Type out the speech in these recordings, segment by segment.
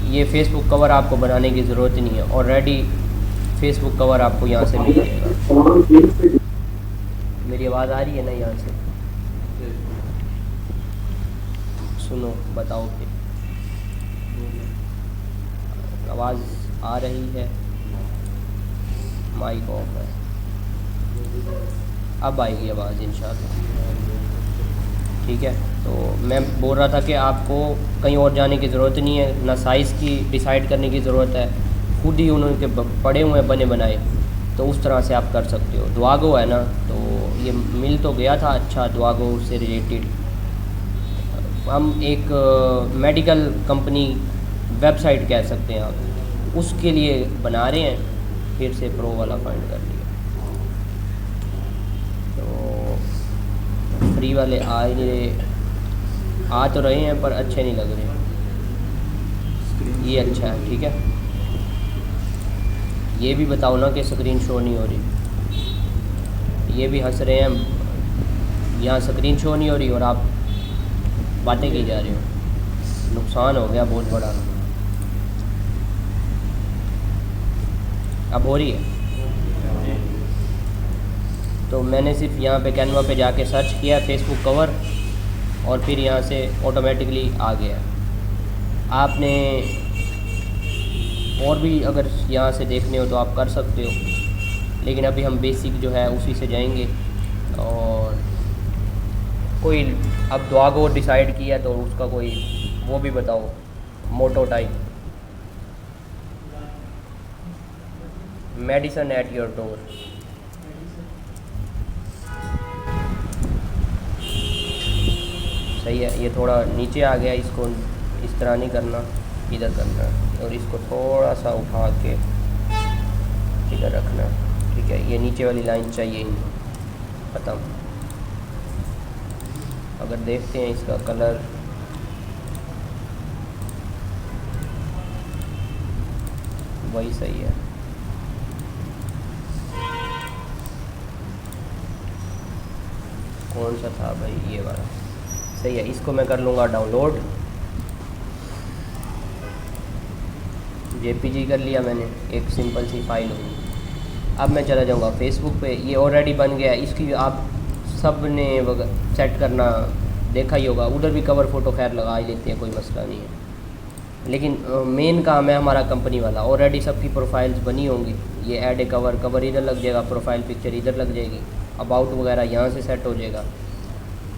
ये Facebook cover आपको बनाने की ज़रूरत ही नहीं है, ऑलरेडी फ़ेसबुक कवर आपको यहाँ से मिल जाएगा। मेरी आवाज़ आ रही है ना यहाँ से? सुनो, बताओ फिर। आवाज़ आ रही है? माइक ऑफ है। अब आएगी आवाज़ इंशाल्लाह। ठीक है, तो मैं बोल रहा था कि आपको कहीं और जाने की ज़रूरत नहीं है, ना साइज़ की डिसाइड करने की ज़रूरत है, खुद ही उन्होंने पड़े हुए हैं बने बनाए, तो उस तरह से आप कर सकते हो। दुआगो है ना, तो ये मिल तो गया था अच्छा दुआगो से रिलेटेड। हम एक मेडिकल कंपनी वेबसाइट कह सकते हैं आप, उसके लिए बना रहे हैं। फिर से प्रो वाला फाइंड कर लिया, तो फ्री वाले आ ही नहीं रहे, आ तो रहे हैं पर अच्छे नहीं लग रहे। ये अच्छा है, ठीक है। ये भी बताओ ना कि स्क्रीन शो नहीं हो रही। ये भी हंस रहे हैं, यहाँ स्क्रीन शो नहीं हो रही और आप बातें की जा रहे हो। नुकसान हो गया बहुत बड़ा। अब हो रही है? तो मैंने सिर्फ यहाँ पे कैनवा पे जाके सर्च किया फेसबुक कवर, और फिर यहाँ से ऑटोमेटिकली आ गया। आपने और भी अगर यहाँ से देखने हो तो आप कर सकते हो, लेकिन अभी हम बेसिक जो है उसी से जाएंगे। और कोई अब दुआगो डिसाइड किया तो उसका कोई वो भी बताओ, motto type. Medicine at your door. सही है, ये थोड़ा नीचे आ गया, इसको इस तरह नहीं करना, इधर करना है, और इसको थोड़ा सा उठा के इधर रखना। ठीक है, ये नीचे वाली लाइन चाहिए ही नहीं, ख़त्म। अगर देखते हैं इसका कलर, वही सही है। कौन सा था भाई? ये वाला सही है। इसको मैं कर लूँगा डाउनलोड। जेपीजी कर लिया मैंने, एक सिंपल सी फाइल होगी। अब मैं चला जाऊँगा फेसबुक पे, ये ऑलरेडी बन गया। इसकी आप सब ने सेट करना देखा ही होगा। उधर भी कवर फ़ोटो खैर लगा ही लेते हैं, कोई मसला नहीं है, लेकिन मेन काम है हमारा कंपनी वाला। ऑलरेडी सबकी प्रोफाइल्स बनी होंगी। ये ऐड ए कवर, कवर इधर लग जाएगा, प्रोफाइल पिक्चर इधर लग जाएगी, अबाउट वगैरह यहाँ से सेट हो जाएगा।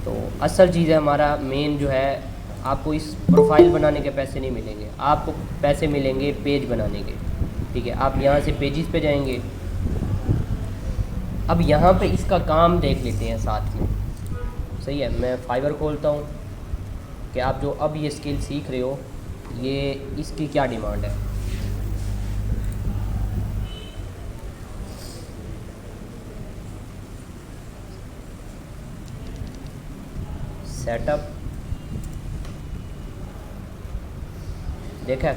तो असल चीज़ है हमारा मेन जो है, आपको इस प्रोफाइल बनाने के पैसे नहीं मिलेंगे, आपको पैसे मिलेंगे पेज बनाने के। ठीक है, आप यहाँ से पेजेस पे जाएंगे। अब यहाँ पे इसका काम देख लेते हैं साथ में। सही है, मैं फाइवर खोलता हूँ कि आप जो अब ये स्किल सीख रहे हो, ये इसकी क्या डिमांड है। सेटअप, देखा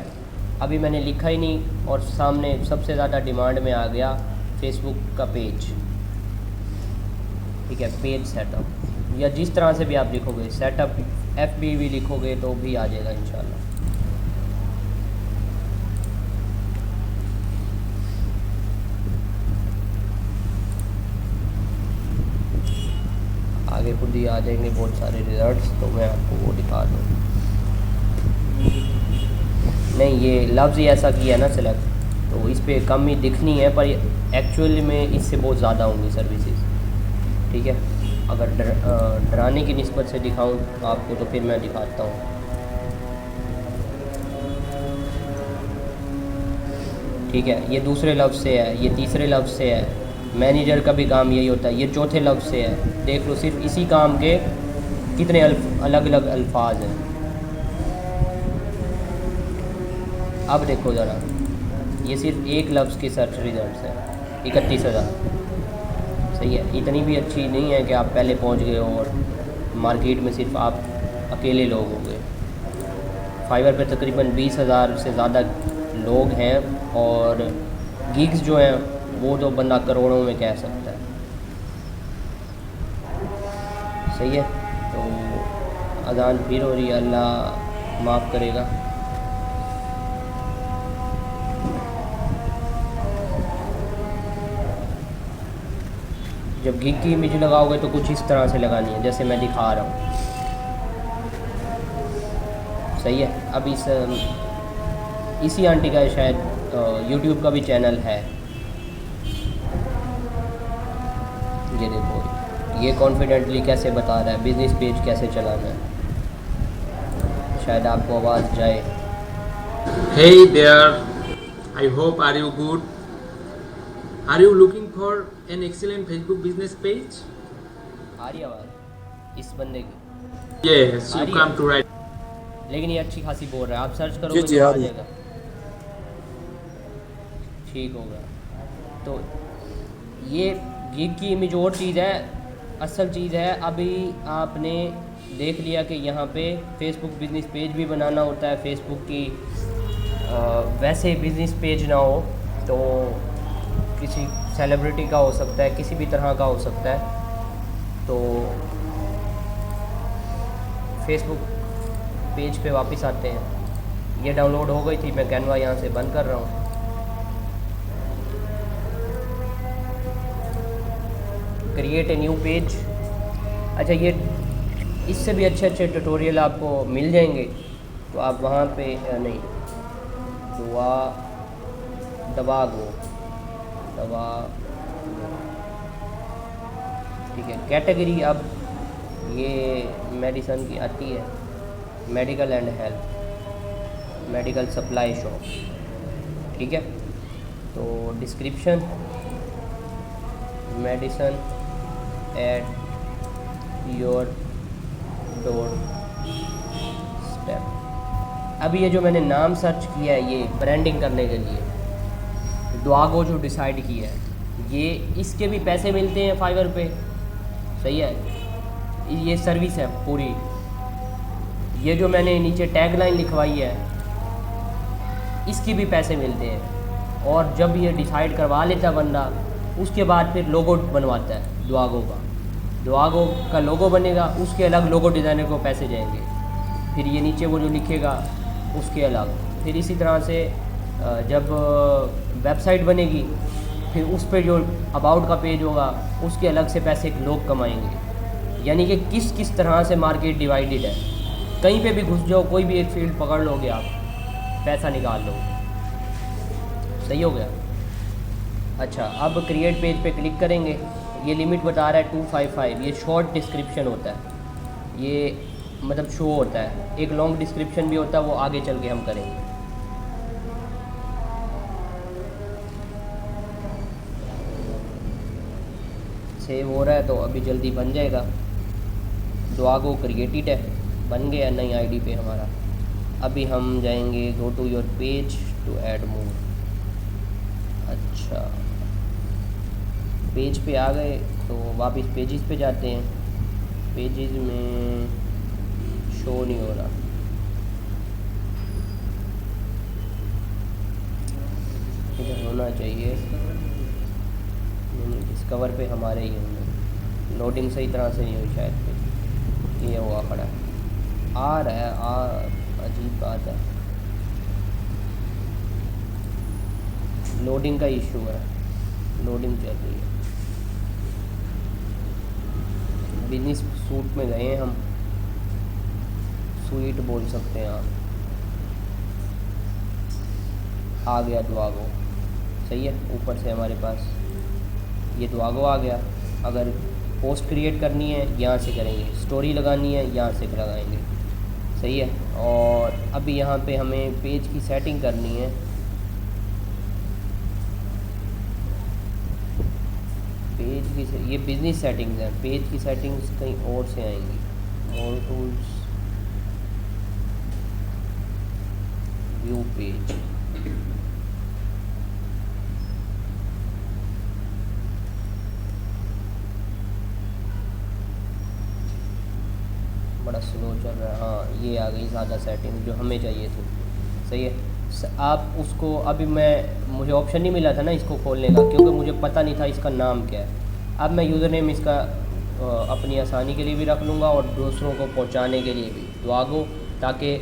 अभी मैंने लिखा ही नहीं और सामने सबसे ज़्यादा डिमांड में आ गया फेसबुक का पेज। ठीक है, पेज सेटअप, या जिस तरह से भी आप लिखोगे, सेटअप FB भी लिखोगे तो भी आ जाएगा इंशाल्लाह। आगे खुद ही आ जाएंगे बहुत सारे रिजल्ट्स, तो मैं आपको वो दिखा दूँ। नहीं, ये लफ्ज़ ही ऐसा किया ना सेलेक्ट, तो इस पर कम ही दिखनी है, पर एक्चुअली में इससे बहुत ज़्यादा होंगी सर्विसेज। ठीक है, अगर डराने की निस्बत से दिखाऊं आपको तो फिर मैं दिखाता हूँ। ठीक है, ये दूसरे लफ्ज़ से है, ये तीसरे लफ्ज़ से है। मैनेजर का भी काम यही होता है, ये चौथे लफ्ज़ से है। देख लो, सिर्फ इसी काम के कितने अलग अलग अल्फाज हैं। अब देखो ज़रा, ये सिर्फ एक लफ्ज़ के सर्च रिजल्ट्स है, 31,000। सही है, इतनी भी अच्छी नहीं है कि आप पहले पहुंच गए हो और मार्केट में सिर्फ आप अकेले लोग होंगे। फाइवर पे तकरीबन 20,000 से ज़्यादा लोग हैं, और गिग्स जो हैं वो तो बंदा करोड़ों में कह सकता है। सही है, तो अजान फिर हो रही है, अल्लाह माफ़ करेगा। जब गिग की इमेज लगाओगे तो कुछ इस तरह से लगानी है जैसे मैं दिखा रहा हूँ। सही है। अब इसी आंटी का शायद यूट्यूब का भी चैनल है। ये देखो, ये कॉन्फिडेंटली कैसे बता रहा है बिजनेस पेज कैसे चलाना है। शायद आपको आवाज़ जाए। Hey there, I hope are you good? Are you looking for an excellent Facebook business page? आ रही आवाज़ इस बंदे की? Yes, आ you रही come to है, right. लेकिन ये अच्छी खासी बोल रहा है। आप सर्च जी करोगे जी तो आ आ रही जाएगा। ठीक होगा। तो ये गिग की इमेज और चीज़ है, असल चीज़ है। अभी आपने देख लिया कि यहाँ पे फेसबुक बिजनेस पेज भी बनाना होता है। फेसबुक की वैसे बिजनेस पेज ना हो तो किसी सेलिब्रिटी का हो सकता है, किसी भी तरह का हो सकता है। तो फेसबुक पेज पे वापस आते हैं। ये डाउनलोड हो गई थी, मैं कैनवा यहाँ से बंद कर रहा हूँ। Create a new page. अच्छा, ये इससे भी अच्छे अच्छे ट्यूटोरियल आपको मिल जाएंगे, तो आप वहाँ पे नहीं दवागो ठीक है। कैटेगरी अब ये मेडिसन की आती है, medical and health, medical supply shop. ठीक है। तो description medicine at your doorstep. अब ये जो मैंने नाम सर्च किया है ये ब्रांडिंग करने के लिए, द्वागो जो डिसाइड किया है, ये इसके भी पैसे मिलते हैं फाइवर पे। सही है। ये सर्विस है पूरी। ये जो मैंने नीचे टैगलाइन लिखवाई है इसकी भी पैसे मिलते हैं। और जब ये डिसाइड करवा लेता है बंदा, उसके बाद फिर लोगो बनवाता है द्वागो का। द्वागो का लोगो बनेगा, उसके अलग लोगो डिज़ाइनर को पैसे जाएंगे। फिर ये नीचे वो जो लिखेगा उसके अलग। फिर इसी तरह से जब वेबसाइट बनेगी फिर उस पर जो अबाउट का पेज होगा उसके अलग से पैसे लोग कमाएंगे। यानी कि किस किस तरह से मार्केट डिवाइडेड है। कहीं पे भी घुस जाओ, कोई भी एक फील्ड पकड़ लोगे आप, पैसा निकाल लो। सही हो गया। अच्छा, अब क्रिएट पेज पे क्लिक करेंगे। ये लिमिट बता रहा है 255। ये शॉर्ट डिस्क्रिप्शन होता है, ये मतलब शो होता है। एक लॉन्ग डिस्क्रिप्शन भी होता है, वो आगे चल के हम करेंगे। सेव हो रहा है तो अभी जल्दी बन जाएगा। द्वागो क्रिएटेड है, बन गया नई आईडी पे हमारा। अभी हम जाएंगे go to your page to add more. अच्छा, पेज पे आ गए तो वापस पेजेस पे जाते हैं। पेजेस में शो नहीं हो रहा। इधर होना चाहिए। डिस्कवर पे हमारे ही होंगे। लोडिंग सही तरह से नहीं हुई शायद पे। ये हुआ खड़ा आ रहा है। अजीब बात है, लोडिंग का इशू है। लोडिंग चल रही है। बिजनेस सूट में गए हैं हम, स्वीट बोल सकते हैं आप। आ गया द्वागो। सही है। ऊपर से हमारे पास ये द्वागो आ गया। अगर पोस्ट क्रिएट करनी है यहाँ से करेंगे, स्टोरी लगानी है यहाँ से लगाएंगे। सही है। और अभी यहाँ पे हमें पेज की सेटिंग करनी है। पेज की ये बिजनेस सेटिंग्स हैं। पेज की सेटिंग्स कहीं और से आएंगी। मोर टूल्स, व्यू पेज। बड़ा स्लो चल रहा है। हाँ, ये आ गई ज़्यादा सेटिंग जो हमें चाहिए थी। सही है। आप उसको अभी मुझे ऑप्शन नहीं मिला था ना इसको खोलने का, क्योंकि मुझे पता नहीं था इसका नाम क्या है। अब मैं यूज़र नेम इसका अपनी आसानी के लिए भी रख लूँगा और दूसरों को पहुँचाने के लिए भी द्वागो, ताकि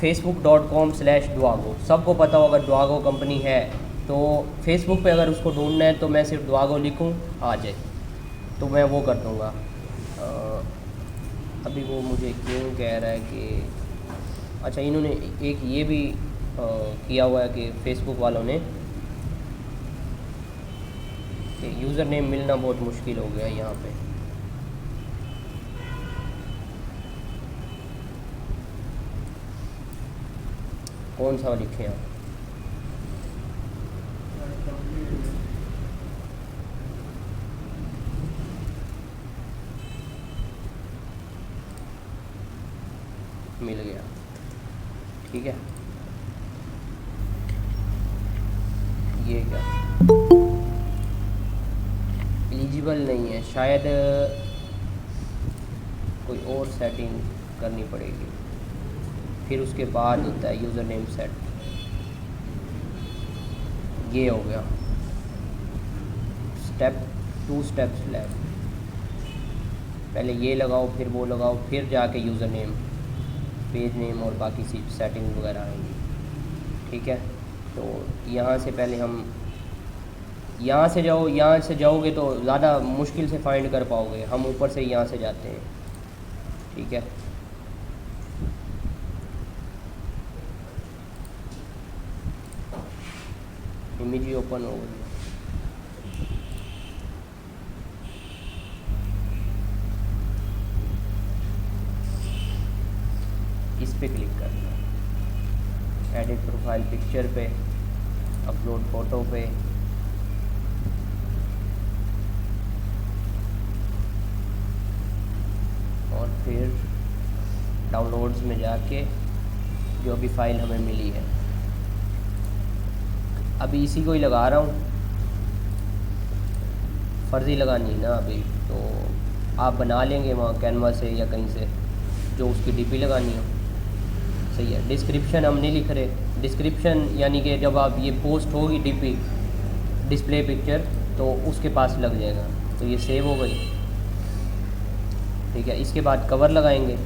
facebook.com/द्वागो सबको पता हो। अगर द्वागो कंपनी है तो फेसबुक पे अगर उसको ढूंढना है तो मैं सिर्फ द्वागो लिखूँ, आ जाए। तो मैं वो कर दूँगा। अभी वो मुझे क्यों कह रहा है कि अच्छा, इन्होंने एक ये भी किया हुआ है कि फ़ेसबुक वालों ने कि यूज़र नेम मिलना बहुत मुश्किल हो गया है यहाँ पे। कौन सा लिखे आप? मिल गया, ठीक है। ये क्या एलिजिबल नहीं है, शायद कोई और सेटिंग करनी पड़ेगी, फिर उसके बाद होता है यूज़र नेम सेट। ये हो गया स्टेप 2 स्टेप्स लेफ्ट। पहले ये लगाओ, फिर वो लगाओ, फिर जाके यूज़र नेम, पेज नेम और बाकी सी सेटिंग वगैरह आएंगी, ठीक है। तो यहाँ से पहले हम यहाँ से जाओ, यहाँ से जाओगे तो ज़्यादा मुश्किल से फाइंड कर पाओगे, हम ऊपर से यहाँ से जाते हैं, ठीक है। इमेज ही ओपन हो गई। इस पे क्लिक करना, एडिट प्रोफाइल पिक्चर पे, अपलोड फ़ोटो पे, और फिर डाउनलोड्स में जाके जो भी फ़ाइल हमें मिली है, अभी इसी को ही लगा रहा हूँ, फ़र्ज़ी लगानी है ना अभी, तो आप बना लेंगे वहाँ कैनवा से या कहीं से जो उसकी डीपी लगानी हो, सही है। डिस्क्रिप्शन हम नहीं लिख रहे, डिस्क्रिप्शन यानी कि जब आप ये पोस्ट होगी डीपी डिस्प्ले पिक्चर तो उसके पास लग जाएगा, तो ये सेव हो गई, ठीक है। इसके बाद कवर लगाएंगे।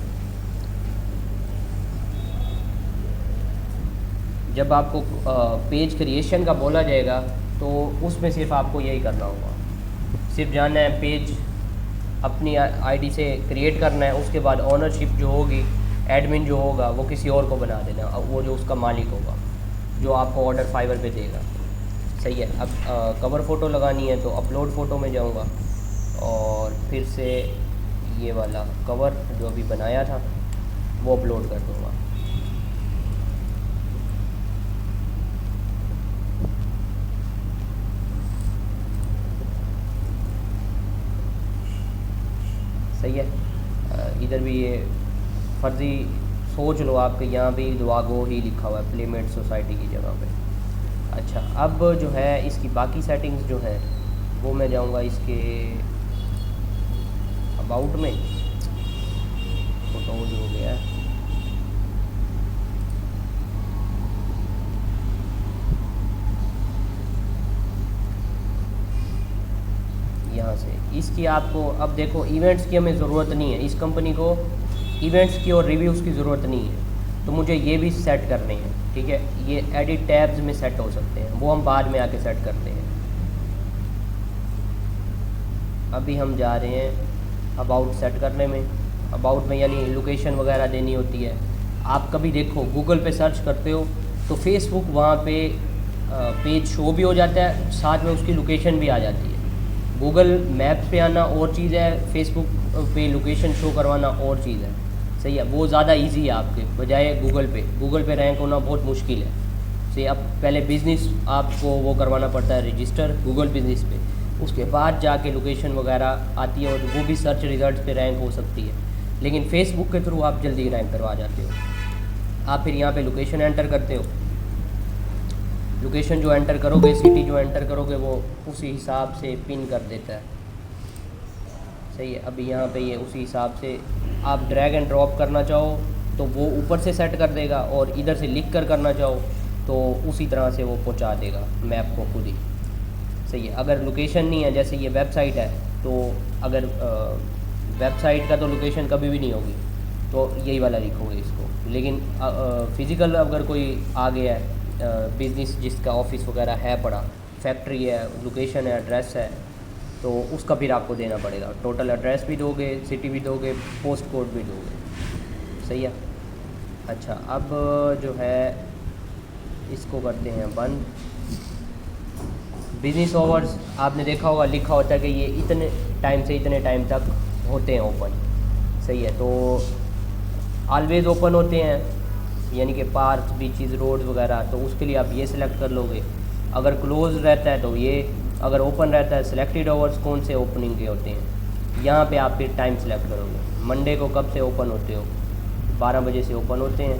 जब आपको पेज क्रिएशन का बोला जाएगा तो उसमें सिर्फ आपको यही करना होगा, सिर्फ जाना है पेज अपनी आईडी से क्रिएट करना है, उसके बाद ओनरशिप जो होगी, एडमिन जो होगा वो किसी और को बना देना, वो जो उसका मालिक होगा जो आपको ऑर्डर फाइवर पे देगा, सही है। अब कवर फ़ोटो लगानी है तो अपलोड फ़ोटो में जाऊंगा और फिर से ये वाला कवर जो अभी बनाया था वो अपलोड कर दूंगा। सही है। इधर भी ये फर्जी सोच लो आपके यहाँ भी दुआगो ही लिखा हुआ है प्लेमेट सोसाइटी की जगह पे। अच्छा, अब जो है इसकी बाकी सेटिंग्स जो है वो मैं जाऊँगा इसके अबाउट में, फोटोज हो गया है, यहाँ से इसकी आपको अब देखो इवेंट्स की हमें ज़रूरत नहीं है, इस कंपनी को इवेंट्स की और रिव्यूज़ की ज़रूरत नहीं है, तो मुझे ये भी सेट करने हैं, ठीक है। ये एडिट टैब्स में सेट हो सकते हैं, वो हम बाद में आके सेट करते हैं। अभी हम जा रहे हैं अबाउट सेट करने में। अबाउट में यानी लोकेशन वगैरह देनी होती है। आप कभी देखो गूगल पे सर्च करते हो तो फेसबुक वहाँ पे पेज शो भी हो जाता है, साथ में उसकी लोकेशन भी आ जाती है। गूगल मैप्स पे आना और चीज़ है, फेसबुक पे लोकेशन शो करवाना और चीज़ है, सही है। वो ज़्यादा इजी है आपके बजाय गूगल पे रैंक होना बहुत मुश्किल है। सही, अब पहले बिज़नेस आपको वो करवाना पड़ता है रजिस्टर गूगल बिज़नेस पे, उसके बाद जाके लोकेशन वगैरह आती है और वो भी सर्च रिजल्ट पे रैंक हो सकती है, लेकिन फेसबुक के थ्रू आप जल्दी रैंक करवा जाते हो। आप फिर यहाँ पे लोकेशन एंटर करते हो, लोकेशन जो एंटर करोगे, सिटी जो एंटर करोगे वो उसी हिसाब से पिन कर देता है, सही है। अभी यहाँ पे ये उसी हिसाब से आप ड्रैग एंड ड्रॉप करना चाहो तो वो ऊपर से सेट कर देगा, और इधर से लिख कर करना चाहो तो उसी तरह से वो पहुँचा देगा मैप को खुद ही, सही है। अगर लोकेशन नहीं है, जैसे ये वेबसाइट है, तो अगर वेबसाइट का तो लोकेशन कभी भी नहीं होगी, तो यही वाला लिखोगे इसको। लेकिन फ़िज़िकल अगर कोई आ गया है, बिज़नेस जिसका ऑफिस वगैरह है, बड़ा फैक्ट्री है, लोकेशन है, एड्रेस है, तो उसका फिर आपको देना पड़ेगा। टोटल एड्रेस भी दोगे, सिटी भी दोगे, पोस्ट कोड भी दोगे। सही है। अच्छा, अब जो है इसको करते हैं बंद। बिजनेस आवर्स आपने देखा होगा, लिखा होता है कि ये इतने टाइम से इतने टाइम तक होते हैं ओपन। सही है। तो ऑलवेज ओपन होते हैं, यानी कि पार्क, बीचेस, रोड वगैरह, तो उसके लिए आप ये सिलेक्ट कर लोगे। अगर क्लोज रहता है तो ये, अगर ओपन रहता है सिलेक्टेड आवर्स कौन से ओपनिंग के होते हैं, यहाँ पे आप फिर टाइम सेलेक्ट करोगे। मंडे को कब से ओपन होते हो, 12 बजे से ओपन होते हैं।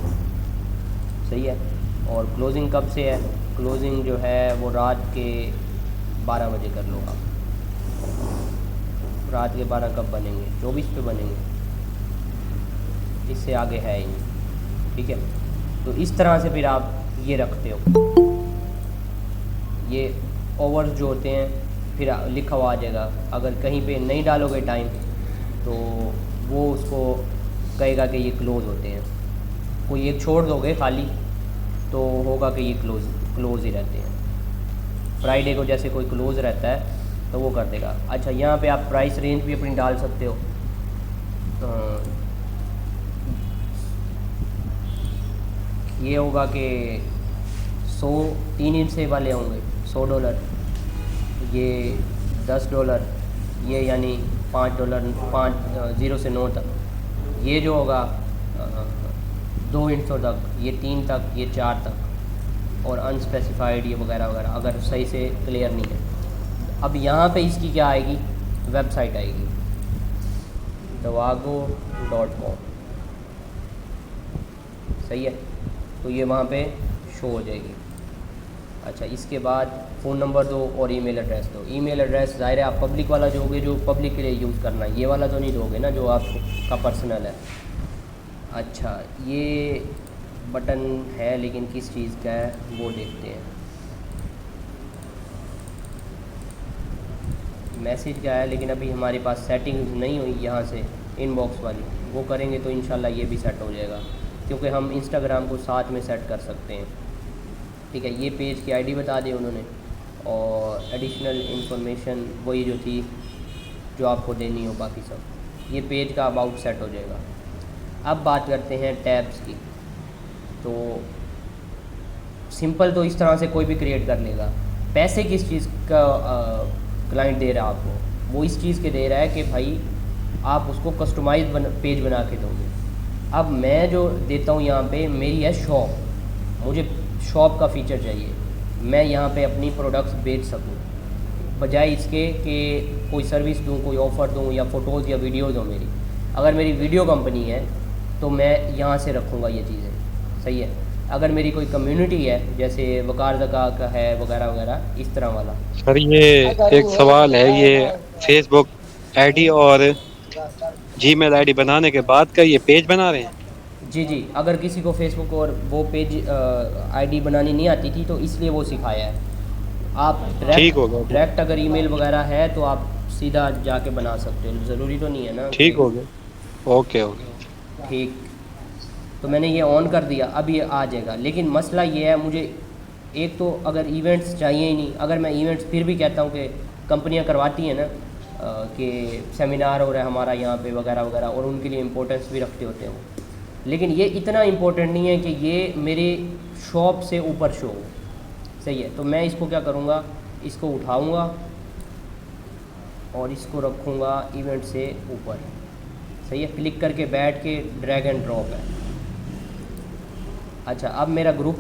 सही है। और क्लोजिंग कब से है, क्लोजिंग जो है वो रात के 12 बजे कर लो आप। रात के 12 कब बनेंगे, 24 पे बनेंगे, इससे आगे है ही नहीं। ठीक है। तो इस तरह से फिर आप ये रखते हो, ये ओवर्स जो होते हैं फिर लिखा हुआ आ जाएगा। अगर कहीं पे नहीं डालोगे टाइम तो वो उसको कहेगा कि ये क्लोज़ होते हैं। कोई एक छोड़ दोगे खाली तो होगा कि ये क्लोज़ ही रहते हैं। फ्राइडे को जैसे कोई क्लोज़ रहता है तो वो कर देगा। अच्छा, यहाँ पे आप प्राइस रेंज भी अपनी डाल सकते हो। ये होगा कि 100 3 इंच से वाले होंगे $100, ये $10, ये यानी $5, 0 से 9 तक। ये जो होगा 2 इंचों तक, ये 3 तक, ये 4 तक, और अनस्पेसिफाइड ये वगैरह वगैरह, अगर सही से क्लियर नहीं है। अब यहाँ पे इसकी क्या आएगी, वेबसाइट आएगी davago.com। सही है। तो ये वहाँ पे शो हो जाएगी। अच्छा, इसके बाद फ़ोन नंबर दो और ईमेल एड्रेस दो। ईमेल एड्रेस ज़ाहिर है आप पब्लिक वाला दोगे, जो पब्लिक के लिए यूज़ करना है। ये वाला तो नहीं दोगे ना जो आपका पर्सनल है। अच्छा, ये बटन है लेकिन किस चीज़ का है वो देखते हैं। मैसेज का है लेकिन अभी हमारे पास सेटिंग्स नहीं हुई यहाँ से इनबॉक्स वाली, वो करेंगे तो इंशाल्लाह ये भी सेट हो जाएगा, क्योंकि हम इंस्टाग्राम को साथ में सेट कर सकते हैं। ठीक है। ये पेज की आईडी बता दी उन्होंने, और एडिशनल इंफॉर्मेशन वही जो थी जो आपको देनी हो, बाकी सब। ये पेज का अबाउट सेट हो जाएगा। अब बात करते हैं टैब्स की। तो सिंपल तो इस तरह से कोई भी क्रिएट कर लेगा। पैसे किस चीज़ का क्लाइंट दे रहा है आपको, वो इस चीज़ के दे रहा है कि भाई आप उसको कस्टमाइज पेज बना के दोगे। अब मैं जो देता हूँ यहाँ पे, मेरी है शॉप, मुझे शॉप का फ़ीचर चाहिए, मैं यहाँ पे अपनी प्रोडक्ट्स बेच सकूँ, बजाय इसके कि कोई सर्विस दूँ, कोई ऑफ़र दूँ, या फ़ोटोज़ या वीडियोज़ हो मेरी। अगर मेरी वीडियो कंपनी है तो मैं यहाँ से रखूँगा ये चीज़ें। सही है। अगर मेरी कोई कम्युनिटी है जैसे वकार ज़का का है वगैरह वगैरह, इस तरह वाला। सर ये एक सवाल है, ये फेसबुक आईडी और जीमेल आईडी बनाने के बाद का ये पेज बना रहे हैं? जी जी, अगर किसी को फेसबुक और वो पेज आईडी बनानी नहीं आती थी तो इसलिए वो सिखाया है। आप ठीक हो गया। डायरेक्ट अगर ईमेल वगैरह है तो आप सीधा जाके बना सकते हो, ज़रूरी तो नहीं है ना। ठीक हो गया। Okay okay. ठीक। तो मैंने ये ऑन कर दिया, अब ये आ जाएगा। लेकिन मसला ये है, मुझे एक तो अगर इवेंट्स चाहिए ही नहीं। अगर मैं इवेंट्स फिर भी कहता हूँ कि कंपनियाँ करवाती हैं ना कि सेमिनार हो रहा है हमारा यहाँ पे वगैरह वगैरह, और उनके लिए इम्पोर्टेंस भी रखते होते हैं वो, लेकिन ये इतना इम्पोर्टेंट नहीं है कि ये मेरे शॉप से ऊपर शो हो। सही है। तो मैं इसको क्या करूँगा, इसको उठाऊँगा और इसको रखूँगा इवेंट से ऊपर। सही है। क्लिक करके बैठ के ड्रैग एंड ड्रॉप है। अच्छा, अब मेरा ग्रुप,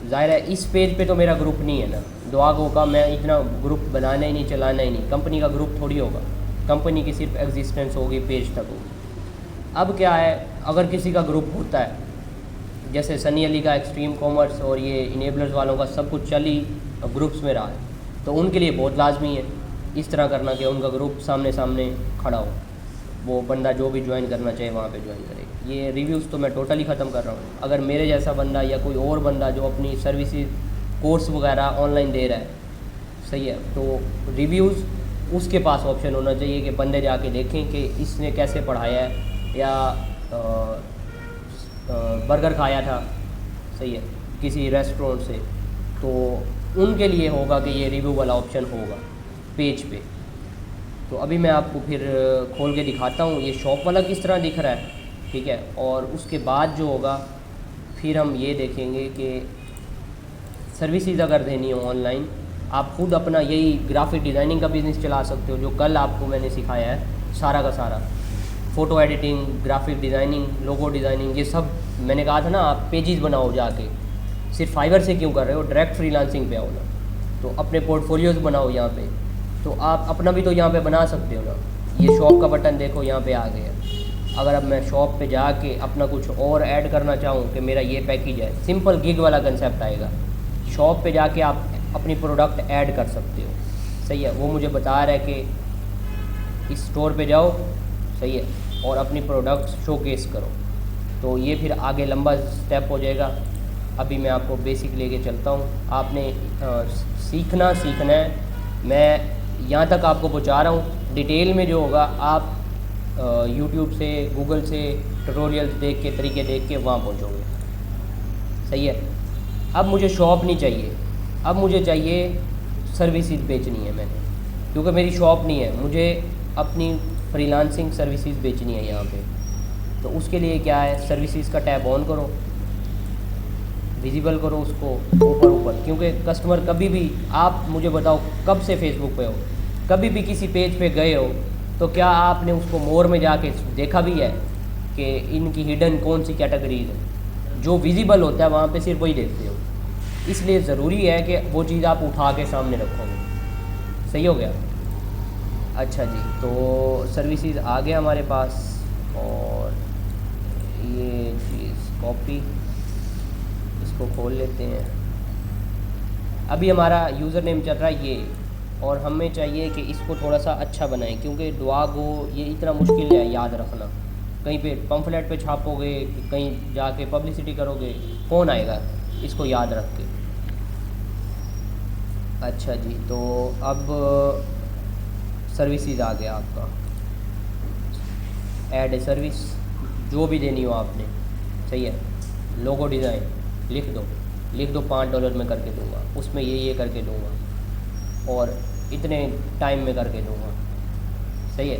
ज़ाहिर है इस पेज पे तो मेरा ग्रुप नहीं है ना, दवागो का मैं इतना ग्रुप बनाना ही नहीं, चलाना ही नहीं। कंपनी का ग्रुप थोड़ी होगा, कंपनी की सिर्फ एग्जिस्टेंस होगी, पेज तक होगी। अब क्या है, अगर किसी का ग्रुप होता है, जैसे सनी अली का एक्सट्रीम कॉमर्स और ये इनेबलर्स वालों का सब कुछ चल ही ग्रुप्स में रहा है, तो उनके लिए बहुत लाजमी है इस तरह करना कि उनका ग्रुप सामने सामने खड़ा हो, वो बंदा जो भी ज्वाइन करना चाहे वहाँ पे ज्वाइन करे। ये रिव्यूज़ तो मैं टोटली ख़त्म कर रहा हूँ। अगर मेरे जैसा बंदा या कोई और बंदा जो अपनी सर्विसेज कोर्स वगैरह ऑनलाइन दे रहा है, सही है, तो रिव्यूज़ उसके पास ऑप्शन होना चाहिए कि बंदे जाके देखें कि इसने कैसे पढ़ाया है, या बर्गर खाया था, सही है, किसी रेस्टोरेंट से, तो उनके लिए होगा कि ये रिव्यू वाला ऑप्शन होगा पेज पे। तो अभी मैं आपको फिर खोल के दिखाता हूँ ये शॉप वाला किस तरह दिख रहा है, ठीक है। और उसके बाद जो होगा फिर हम ये देखेंगे कि सर्विसेज अगर देनी हो ऑनलाइन, आप खुद अपना यही ग्राफिक डिज़ाइनिंग का बिज़नेस चला सकते हो, जो कल आपको मैंने सिखाया है सारा का सारा। Photo editing, graphic designing, logo designing, ये सब मैंने कहा था ना, आप पेजेस बनाओ जाके। सिर्फ फाइवर से क्यों कर रहे हो, डायरेक्ट फ्रीलांसिंग पे आओ ना। तो अपने पोर्टफोलियोज़ बनाओ यहाँ पे, तो आप अपना भी तो यहाँ पे बना सकते हो ना। ये शॉप का बटन देखो यहाँ पे आ गया। अगर अब मैं शॉप पे जाके अपना कुछ और ऐड करना चाहूँ कि मेरा ये पैकेज है, सिंपल गिग वाला कंसेप्ट आएगा। शॉप पे जाके आप अपनी प्रोडक्ट ऐड कर सकते हो, सही है। वो मुझे बता रहा है कि इस स्टोर पे जाओ, सही है, और अपनी प्रोडक्ट शोकेस करो। तो ये फिर आगे लंबा स्टेप हो जाएगा। अभी मैं आपको बेसिक लेके चलता हूँ। आपने सीखना है, मैं यहाँ तक आपको पहुँचा रहा हूँ। डिटेल में जो होगा आप यूट्यूब से, गूगल से ट्यूटोरियल्स देख के, तरीके देख के वहाँ पहुँचोगे, सही है। अब मुझे शॉप नहीं चाहिए, अब मुझे चाहिए सर्विसेज बेचनी है मैंने, क्योंकि मेरी शॉप नहीं है, मुझे अपनी फ्रीलांसिंग सर्विसेज बेचनी है यहाँ पे। तो उसके लिए क्या है, सर्विसेज का टैब ऑन करो, विजिबल करो उसको ऊपर, क्योंकि कस्टमर कभी भी, आप मुझे बताओ कब से फेसबुक पे हो, कभी भी किसी पेज पे गए हो तो क्या आपने उसको मोर में जाके देखा भी है कि इनकी हिडन कौन सी कैटेगरीज है? जो विजिबल होता है वहाँ पे सिर्फ वही देखते हो। इसलिए ज़रूरी है कि वो चीज़ आप उठा के सामने रखोगे, सही हो गया। अच्छा जी, तो सर्विसेज आ गया हमारे पास, और ये चीज़ कॉपी, इसको खोल लेते हैं। अभी हमारा यूज़र नेम चल रहा है ये, और हमें चाहिए कि इसको थोड़ा सा अच्छा बनाएं, क्योंकि डुआगो ये इतना मुश्किल है याद रखना। कहीं पे पम्फलेट पे छापोगे, कहीं जाके पब्लिसिटी करोगे, कौन आएगा इसको याद रख के। अच्छा जी, तो अब सर्विसेज आ गया आपका, ऐड ए सर्विस, जो भी देनी हो आपने, सही है। लोगो डिज़ाइन लिख दो $5 में करके दूंगा, उसमें ये करके दूंगा, और इतने टाइम में करके दूंगा, सही है।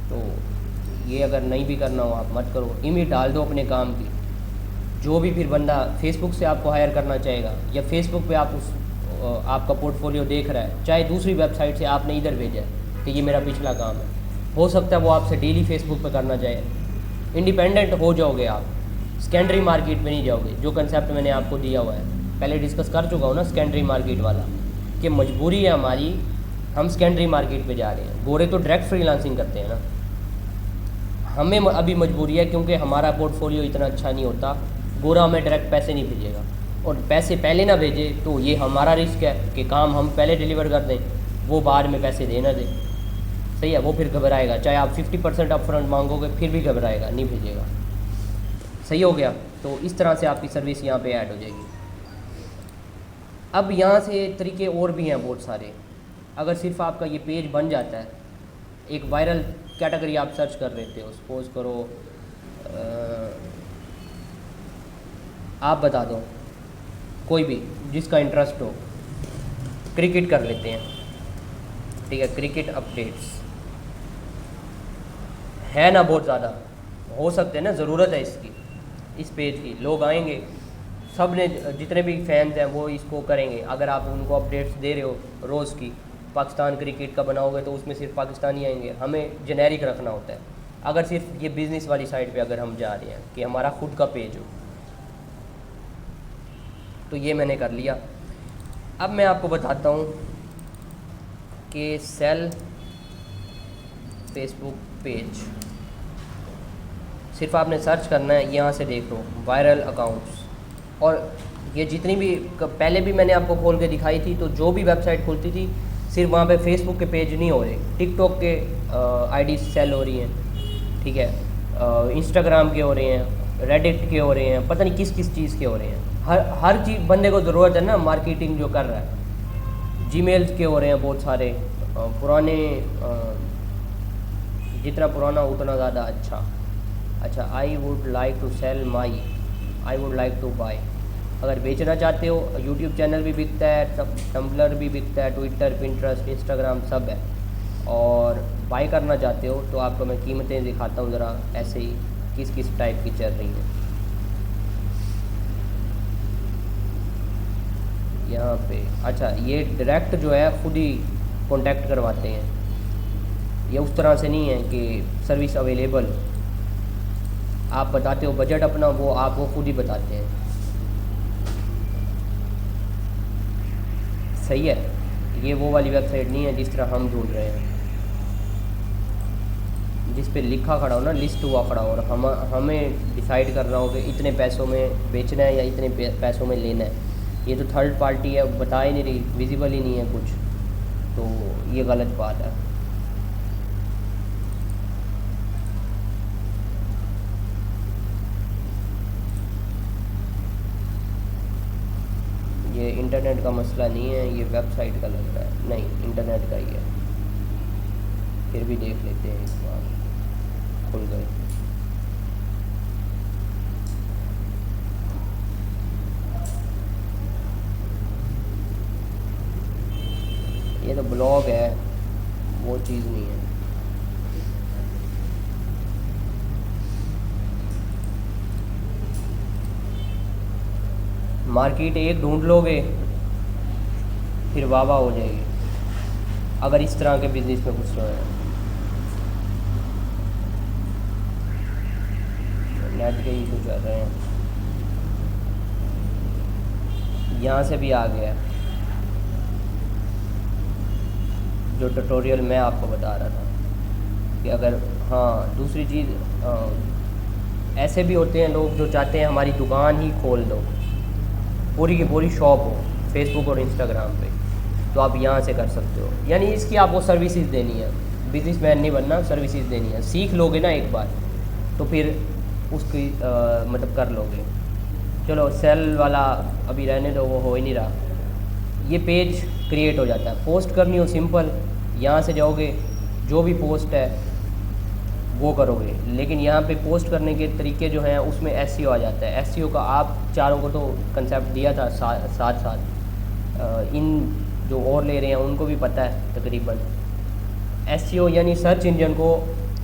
तो ये अगर नहीं भी करना हो आप मत करो, इमेज डाल दो अपने काम की। जो भी फिर बंदा फेसबुक से आपको हायर करना चाहेगा, या फेसबुक पे आप आपका पोर्टफोलियो देख रहा है, चाहे दूसरी वेबसाइट से आपने इधर भेजा है कि ये मेरा पिछला काम है, हो सकता है वो आपसे डेली फेसबुक पे करना चाहे। इंडिपेंडेंट हो जाओगे आप, सेकेंडरी मार्केट में नहीं जाओगे। जो कंसेप्ट मैंने आपको दिया हुआ है, पहले डिस्कस कर चुका हूँ ना सेकेंडरी मार्केट वाला, कि मजबूरी है हमारी, हम सेकेंडरी मार्केट पे जा रहे हैं। गोरे तो डायरेक्ट फ्रीलांसिंग करते हैं ना, हमें अभी मजबूरी है क्योंकि हमारा पोर्टफोलियो इतना अच्छा नहीं होता। गोरा हमें डायरेक्ट पैसे नहीं भेजेगा, और पैसे पहले ना भेजे तो ये हमारा रिस्क है कि काम हम पहले डिलीवर कर दें, वो बाद में पैसे दे ना दे, सही है। वो फिर घबराएगा, चाहे आप 50% अपफ्रंट मांगोगे फिर भी घबराएगा, नहीं भेजेगा, सही हो गया। तो इस तरह से आपकी सर्विस यहाँ पे ऐड हो जाएगी। अब यहाँ से तरीके और भी हैं बहुत सारे। अगर सिर्फ आपका ये पेज बन जाता है, एक वायरल कैटेगरी आप सर्च कर रहे थे, सपोज करो आप बता दो कोई भी जिसका इंटरेस्ट हो, क्रिकेट कर लेते हैं, ठीक है, क्रिकेट अपडेट्स है ना, बहुत ज़्यादा हो सकते हैं ना, ज़रूरत है इसकी, इस पेज की। लोग आएंगे, सब ने, जितने भी फैंस हैं वो इसको करेंगे। अगर आप उनको अपडेट्स दे रहे हो रोज़ की, पाकिस्तान क्रिकेट का बनाओगे तो उसमें सिर्फ पाकिस्तानी आएंगे, हमें जेनेरिक रखना होता है। अगर सिर्फ ये बिज़नेस वाली साइड पे अगर हम जा रहे हैं कि हमारा खुद का पेज हो, तो ये मैंने कर लिया। अब मैं आपको बताता हूँ कि सेल फेसबुक पेज, सिर्फ आपने सर्च करना है, यहाँ से देख लो वायरल अकाउंट्स। और ये जितनी भी पहले भी मैंने आपको खोल के दिखाई थी, तो जो भी वेबसाइट खुलती थी सिर्फ वहाँ पे फेसबुक के पेज नहीं हो रहे, टिकटॉक के आईडी सेल हो रही हैं, ठीक है, इंस्टाग्राम के हो रहे हैं, रेडिट के हो रहे हैं, पता नहीं किस किस चीज़ के हो रहे हैं। हर चीज़ बंदे को ज़रूरत है ना, मार्केटिंग जो कर रहा है। जीमेल्स के हो रहे हैं बहुत सारे, पुराने, जितना पुराना उतना ज़्यादा अच्छा। I would like to sell my, I would like to buy. अगर बेचना चाहते हो, यूट्यूब चैनल भी बिकता है, टम्बलर भी बिकता है, ट्विटर, पिंटरेस्ट, इंस्टाग्राम सब है। और बाई करना चाहते हो तो आपको मैं कीमतें दिखाता हूँ ज़रा ऐसे ही किस किस टाइप की चल रही हैं। यहाँ पे अच्छा ये डायरेक्ट जो है ख़ुद ही कांटेक्ट करवाते हैं, ये उस तरह से नहीं है कि सर्विस अवेलेबल आप बताते हो बजट अपना, वो आपको खुद ही बताते हैं। सही है, ये वो वाली वेबसाइट नहीं है जिस तरह हम ढूंढ रहे हैं, जिस पे लिखा खड़ा हो ना, लिस्ट हुआ खड़ा हो और हमें डिसाइड करना हो कि इतने पैसों में बेचना है या इतने पैसों में लेना है। ये तो थर्ड पार्टी है, बता ही नहीं रही, विजिबल ही नहीं है कुछ, तो ये गलत बात है। ये इंटरनेट का मसला नहीं है, ये वेबसाइट का लग रहा है, नहीं इंटरनेट का ही है। फिर भी देख लेते हैं, इस बार खुल गए। ये तो ब्लॉग है, वो चीज़ नहीं है। मार्केट एक ढूंढ लोगे फिर वाह वाह हो जाएगी अगर इस तरह के बिजनेस में घुस रहे हैं। नेट के इशू चल रहे हैं, यहाँ से भी आ गया जो ट्यूटोरियल मैं आपको बता रहा था कि अगर हाँ दूसरी चीज़ ऐसे भी होते हैं लोग जो चाहते हैं हमारी दुकान ही खोल दो, पूरी की पूरी शॉप हो फेसबुक और इंस्टाग्राम पे, तो आप यहाँ से कर सकते हो। यानी इसकी आपको सर्विसेज देनी है, बिजनेसमैन नहीं बनना, सर्विसेज देनी है। सीख लोगे ना एक बार तो फिर उसकी मतलब कर लोगे। चलो सेल वाला अभी रहने दो, वो हो ही नहीं रहा। ये पेज क्रिएट हो जाता है, पोस्ट करनी हो सिंपल, यहाँ से जाओगे जो भी पोस्ट है वो करोगे, लेकिन यहाँ पे पोस्ट करने के तरीके जो हैं उसमें एसईओ आ जाता है। एसईओ का आप चारों को तो कंसेप्ट दिया था साथ साथ इन जो और ले रहे हैं उनको भी पता है तकरीबन। एसईओ यानी सर्च इंजन को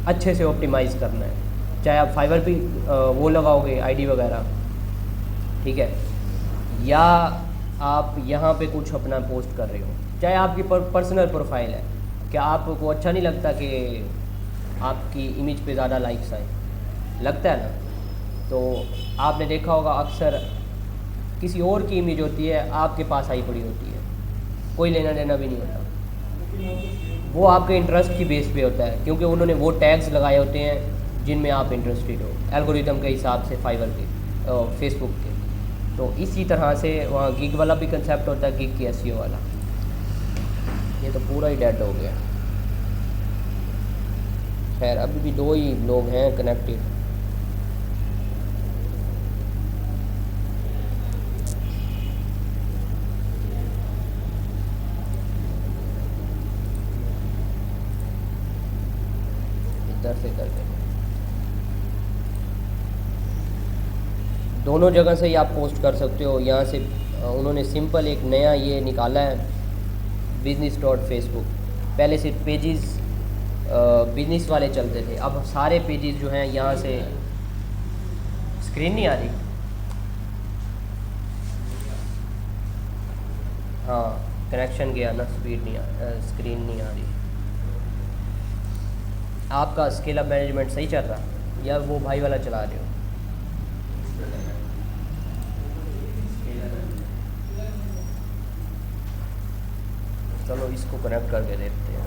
अच्छे से ऑप्टिमाइज़ करना है, चाहे आप फाइवर पे वो लगाओगे आईडी वगैरह, ठीक है, या आप यहाँ पे कुछ अपना पोस्ट कर रहे हो, चाहे आपकी पर्सनल प्रोफाइल है, क्या आपको अच्छा नहीं लगता कि आपकी इमेज पे ज़्यादा लाइक्स आए? लगता है ना। तो आपने देखा होगा अक्सर किसी और की इमेज होती है, आपके पास आई पड़ी होती है, कोई लेना देना भी नहीं होता। वो आपके इंटरेस्ट की बेस पे होता है, क्योंकि उन्होंने वो टैग्स लगाए होते हैं जिनमें आप इंटरेस्टेड हो, एल्गोरिदम के हिसाब से फाइवर के फेसबुक के। तो इसी तरह से वहाँ गिग वाला भी कंसेप्ट होता है, गिग की एसईओ वाला। ये तो पूरा ही डेड हो गया। खैर अभी भी 2 ही लोग हैं कनेक्टेड। इधर से करके दोनों जगह से ही आप पोस्ट कर सकते हो। यहाँ से उन्होंने सिंपल एक नया ये निकाला है business.facebook। पहले सिर्फ पेजेस बिजनेस वाले चलते थे, अब सारे पेजेस जो हैं यहाँ से। स्क्रीन नहीं आ रही? हाँ कनेक्शन गया ना, स्पीड नहीं स्क्रीन नहीं आ रही। आपका स्केल अप मैनेजमेंट सही चल रहा या वो भाई वाला चला रहे हो? चलो इसको कनेक्ट करके देखते हैं।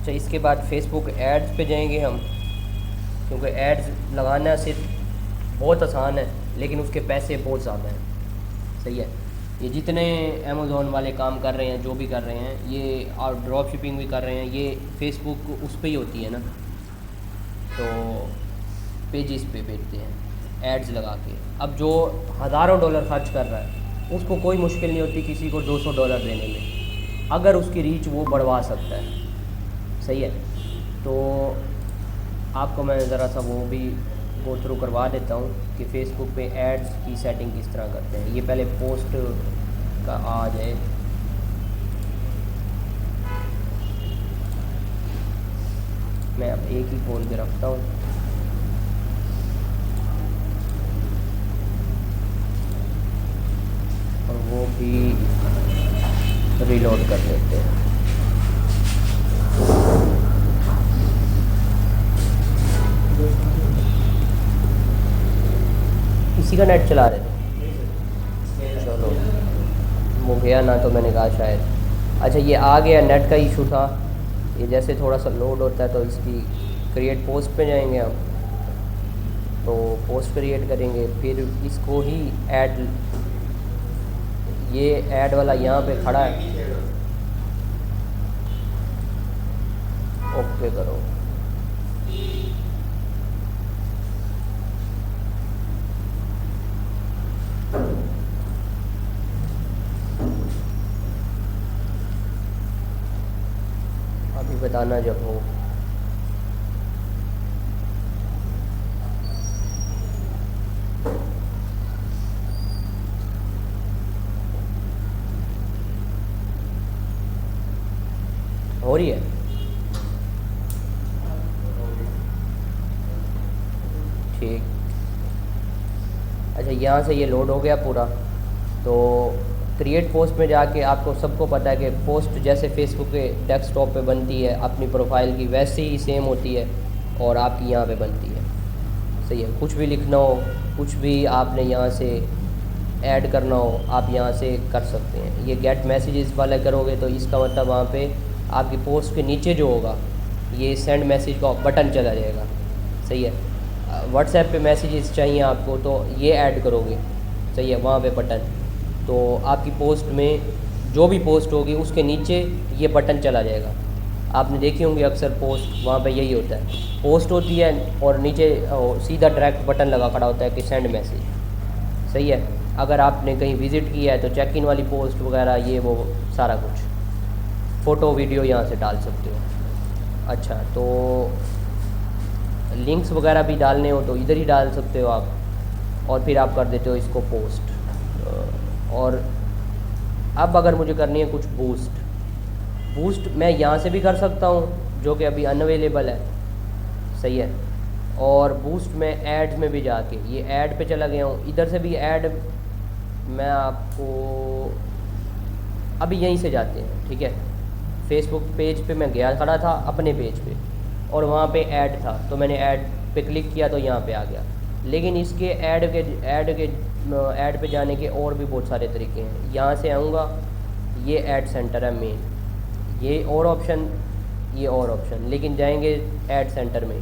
अच्छा इसके बाद फेसबुक एड्स पे जाएंगे हम, क्योंकि एड्स लगाना सिर्फ बहुत आसान है लेकिन उसके पैसे बहुत ज़्यादा हैं। सही है, ये जितने अमेज़ोन वाले काम कर रहे हैं, जो भी कर रहे हैं, ये और ड्रॉप शिपिंग भी कर रहे हैं, ये फेसबुक उस पर ही होती है ना, तो पेजेस पे भेजते हैं। एड्स लगा के। अब जो हज़ारों डॉलर खर्च कर रहा है उसको कोई मुश्किल नहीं होती किसी को $200 देने में, अगर उसकी रीच वो बढ़वा सकता है। सही है, तो आपको मैं ज़रा सा वो भी गो थ्रू करवा देता हूँ कि फ़ेसबुक पे एड्स की सेटिंग किस तरह करते हैं। ये पहले पोस्ट का आ जाए। मैं अब एक ही खोल के रखता हूँ। और वो भी रीलोड कर लेते हैं। इसी का नेट चला रहे थे, चलो वो गया ना, तो मैंने कहा शायद। अच्छा ये आ गया, नेट का इशू था। ये जैसे थोड़ा सा लोड होता है तो इसकी क्रिएट पोस्ट पे जाएंगे हम, तो पोस्ट क्रिएट करेंगे, फिर इसको ही ऐड, ये ऐड वाला यहाँ पे खड़ा है, ओके करो। अभी बताना जब हो। हो रही है, ठीक। अच्छा यहाँ से ये लोड हो गया पूरा। तो क्रिएट पोस्ट में जाके आपको सबको पता है कि पोस्ट जैसे फेसबुक के डेस्कटॉप पे बनती है अपनी प्रोफाइल की, वैसे ही सेम होती है और आपकी यहाँ पे बनती है। सही है, कुछ भी लिखना हो, कुछ भी आपने यहाँ से ऐड करना हो, आप यहाँ से कर सकते हैं। ये गेट मैसेजेस वाला करोगे तो इसका मतलब वहाँ पे आपकी पोस्ट के नीचे जो होगा ये सेंड मैसेज का बटन चला जाएगा। सही है, व्हाट्सएप पे मैसेजेस चाहिए आपको तो ये ऐड करोगे, सही है, वहाँ पे बटन, तो आपकी पोस्ट में जो भी पोस्ट होगी उसके नीचे ये बटन चला जाएगा। आपने देखी होंगी अक्सर पोस्ट, वहाँ पे यही होता है, पोस्ट होती है और नीचे सीधा डायरेक्ट बटन लगा खड़ा होता है कि सेंड मैसेज। सही है, अगर आपने कहीं विज़िट किया है तो चेक इन वाली पोस्ट वगैरह ये वो सारा कुछ, फ़ोटो वीडियो यहाँ से डाल सकते हो। अच्छा, तो लिंक्स वगैरह भी डालने हो तो इधर ही डाल सकते हो आप, और फिर आप कर देते हो इसको पोस्ट। और अब अगर मुझे करनी है कुछ बूस्ट मैं यहाँ से भी कर सकता हूँ जो कि अभी अनअवेलेबल है। सही है, और बूस्ट में ऐड में भी जाके ये ऐड पे चला गया हूँ, इधर से भी ऐड मैं आपको अभी यहीं से जाते हैं। ठीक है, फेसबुक पेज पे मैं गया खड़ा था अपने पेज पे और वहाँ पे ऐड था, तो मैंने ऐड पे क्लिक किया तो यहाँ पे आ गया। लेकिन इसके ऐड पे जाने के और भी बहुत सारे तरीके हैं। यहाँ से आऊँगा, ये ऐड सेंटर है मेन, ये और ऑप्शन, ये और ऑप्शन, लेकिन जाएंगे ऐड सेंटर में।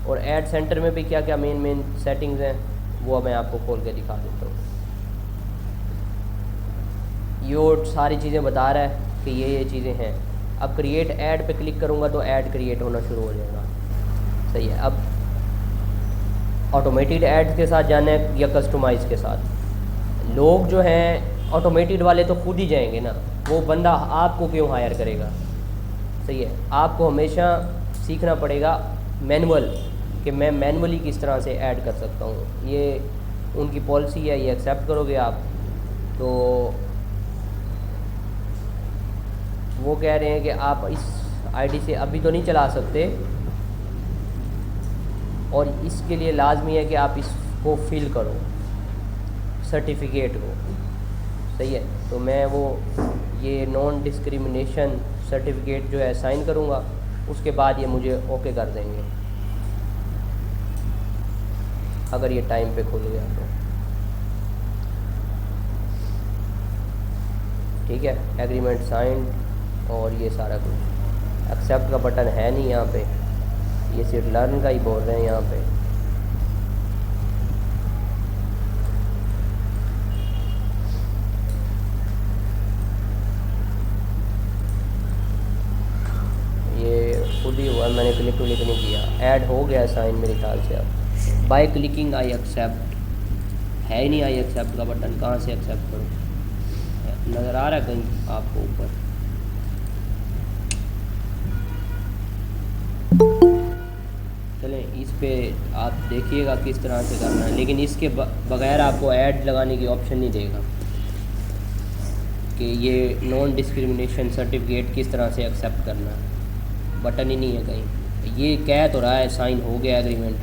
और ऐड सेंटर में भी क्या क्या मेन सेटिंग्स हैं वो मैं आपको खोल के दिखा देता हूँ। ये सारी चीज़ें बता रहा है कि ये चीज़ें हैं। अब क्रिएट ऐड पे क्लिक करूँगा तो ऐड क्रिएट होना शुरू हो जाएगा। सही है, अब ऑटोमेटेड ऐड के साथ जाना है या कस्टमाइज़ के साथ। लोग जो हैं ऑटोमेटेड वाले तो खुद ही जाएंगे ना, वो बंदा आपको क्यों हायर करेगा। सही है, आपको हमेशा सीखना पड़ेगा मैनुअल, कि मैं मैनुअली किस तरह से ऐड कर सकता हूँ। ये उनकी पॉलिसी है, ये एक्सेप्ट करोगे आप। तो वो कह रहे हैं कि आप इस आईडी से अभी तो नहीं चला सकते, और इसके लिए लाजमी है कि आप इसको फिल करो सर्टिफिकेट को। सही है, तो मैं वो ये नॉन डिस्क्रिमिनेशन सर्टिफिकेट जो है साइन करूँगा, उसके बाद ये मुझे ओके कर देंगे अगर ये टाइम पे खुल गया तो। ठीक है, एग्रीमेंट साइन और ये सारा कुछ। एक्सेप्ट का बटन है नहीं यहाँ पे, ये सिर्फ लर्न का ही बोल रहे हैं यहाँ पे। ये खुद ही हुआ, मैंने क्लिक नहीं किया। ऐड हो गया साइन मेरे ख्याल से। अब बाय क्लिकिंग आई एक्सेप्ट, है ही नहीं आई एक्सेप्ट का बटन, कहाँ से एक्सेप्ट करूँ? नज़र आ रहा है कहीं आपको ऊपर? चलें इस पे आप देखिएगा किस तरह से करना है, लेकिन इसके बगैर आपको ऐड लगाने की ऑप्शन नहीं देगा कि ये नॉन डिस्क्रिमिनेशन सर्टिफिकेट किस तरह से एक्सेप्ट करना है, बटन ही नहीं है कहीं। ये कह तो रहा है साइन हो गया एग्रीमेंट,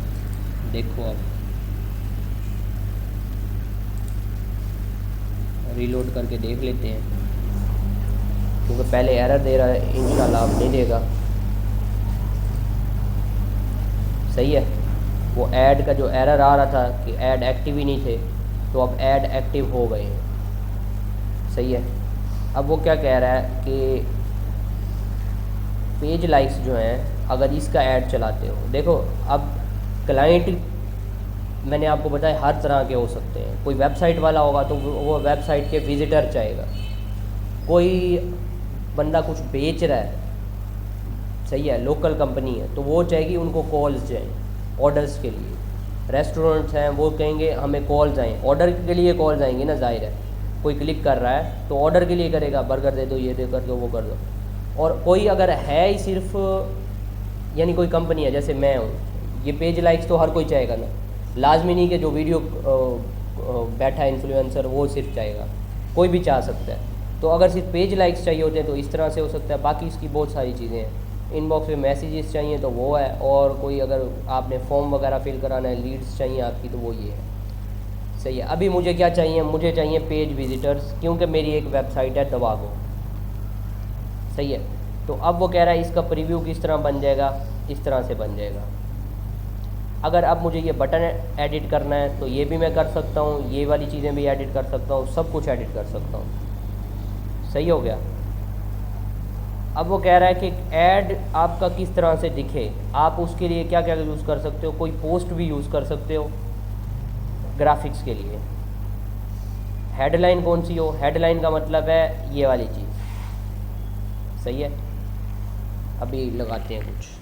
देखो अब रीलोड करके देख लेते हैं, क्योंकि पहले एरर दे रहा है, इंशाल्लाह अब नहीं देगा। सही है, वो ऐड का जो एरर आ रहा था कि ऐड एक्टिव ही नहीं थे, तो अब ऐड एक्टिव हो गए हैं। सही है, अब वो क्या कह रहा है कि पेज लाइक्स जो हैं अगर इसका ऐड चलाते हो, देखो अब क्लाइंट मैंने आपको बताया हर तरह के हो सकते हैं। कोई वेबसाइट वाला होगा तो वो वेबसाइट के विज़िटर चाहेगा, कोई बंदा कुछ बेच रहा है, सही है, लोकल कंपनी है, तो वो चाहेगी उनको कॉल्स जाएँ ऑर्डर्स के लिए। रेस्टोरेंट्स हैं वो कहेंगे हमें कॉल्स आएँ, ऑर्डर के लिए कॉल्स आएंगी ना, जाहिर है कोई क्लिक कर रहा है तो ऑर्डर के लिए करेगा, बर्गर दे दो, ये दे कर दो, वो कर दो। और कोई अगर है ही सिर्फ, यानी कोई कंपनी है जैसे मैं हूँ, ये पेज लाइक्स तो हर कोई चाहेगा ना, लाजमी नहीं कि जो वीडियो बैठा है इन्फ्लुएंसर वो सिर्फ चाहेगा, कोई भी चाह सकता है। तो अगर सिर्फ पेज लाइक्स चाहिए होते हैं तो इस तरह से हो सकता है, बाकी इसकी बहुत सारी चीज़ें हैं। इनबॉक्स में मैसेजेस चाहिए तो वो है, और कोई अगर आपने फॉर्म वगैरह फिल कराना है, लीड्स चाहिए आपकी, तो वो ये है। सही है, अभी मुझे क्या चाहिए? मुझे चाहिए पेज विजिटर्स, क्योंकि मेरी एक वेबसाइट है दवागो। सही है, तो अब वो कह रहा है इसका प्रीव्यू किस तरह बन जाएगा, इस तरह से बन जाएगा। अगर अब मुझे ये बटन एडिट करना है तो ये भी मैं कर सकता हूँ, ये वाली चीज़ें भी एडिट कर सकता हूँ, सब कुछ एडिट कर सकता हूँ। सही हो गया। अब वो कह रहा है कि ऐड आपका किस तरह से दिखे, आप उसके लिए क्या क्या यूज़ कर सकते हो। कोई पोस्ट भी यूज़ कर सकते हो ग्राफिक्स के लिए। हेडलाइन कौन सी हो? हेडलाइन का मतलब है ये वाली चीज़। सही है, अभी लगाते हैं कुछ।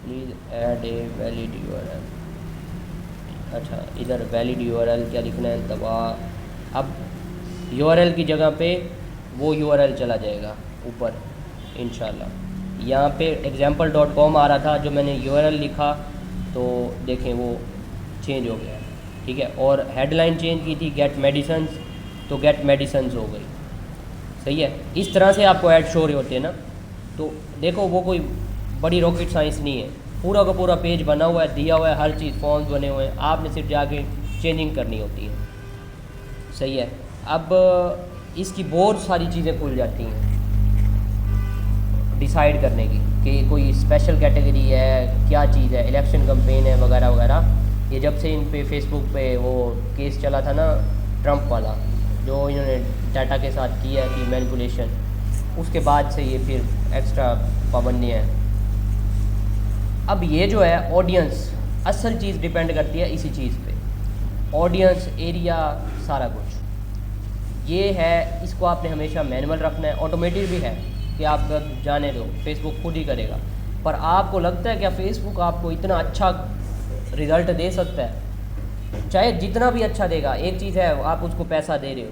Please add a valid URL. अच्छा, इधर वैलिड यूआरएल क्या लिखना है, दबा। अब यूआरएल की जगह पे वो यूआरएल चला जाएगा ऊपर इंशाल्लाह। यहाँ पे example.com आ रहा था, जो मैंने यूआरएल लिखा तो देखें वो चेंज हो गया। ठीक है, और हेडलाइन चेंज की थी गेट मेडिसन्स, तो गेट मेडिसन्स हो गई। सही है, इस तरह से आपको ऐड शो हो रहे होते हैं ना। तो देखो वो कोई बड़ी रॉकेट साइंस नहीं है, पूरा का पूरा पेज बना हुआ है, दिया हुआ है, हर चीज़ फॉर्म्स बने हुए हैं, आपने सिर्फ जाके चेंजिंग करनी होती है। सही है, अब इसकी बहुत सारी चीज़ें खुल जाती हैं डिसाइड करने की कि कोई स्पेशल कैटेगरी है, क्या चीज़ है, इलेक्शन कैंपेन है वगैरह वगैरह। ये जब से इन पे फेसबुक पे वो केस चला था ना ट्रंप वाला, जो इन्होंने डाटा के साथ किया थी मैनिपुलेशन, उसके बाद से ये फिर एक्स्ट्रा पाबंदियाँ हैं। अब ये जो है ऑडियंस, असल चीज़ डिपेंड करती है इसी चीज़ पे, ऑडियंस, एरिया, सारा कुछ ये है। इसको आपने हमेशा मैनुअल रखना है। ऑटोमेटिक भी है कि आप जाने दो, फेसबुक खुद ही करेगा। पर आपको लगता है क्या फेसबुक आपको इतना अच्छा रिज़ल्ट दे सकता है? चाहे जितना भी अच्छा देगा, एक चीज़ है आप उसको पैसा दे रहे हो,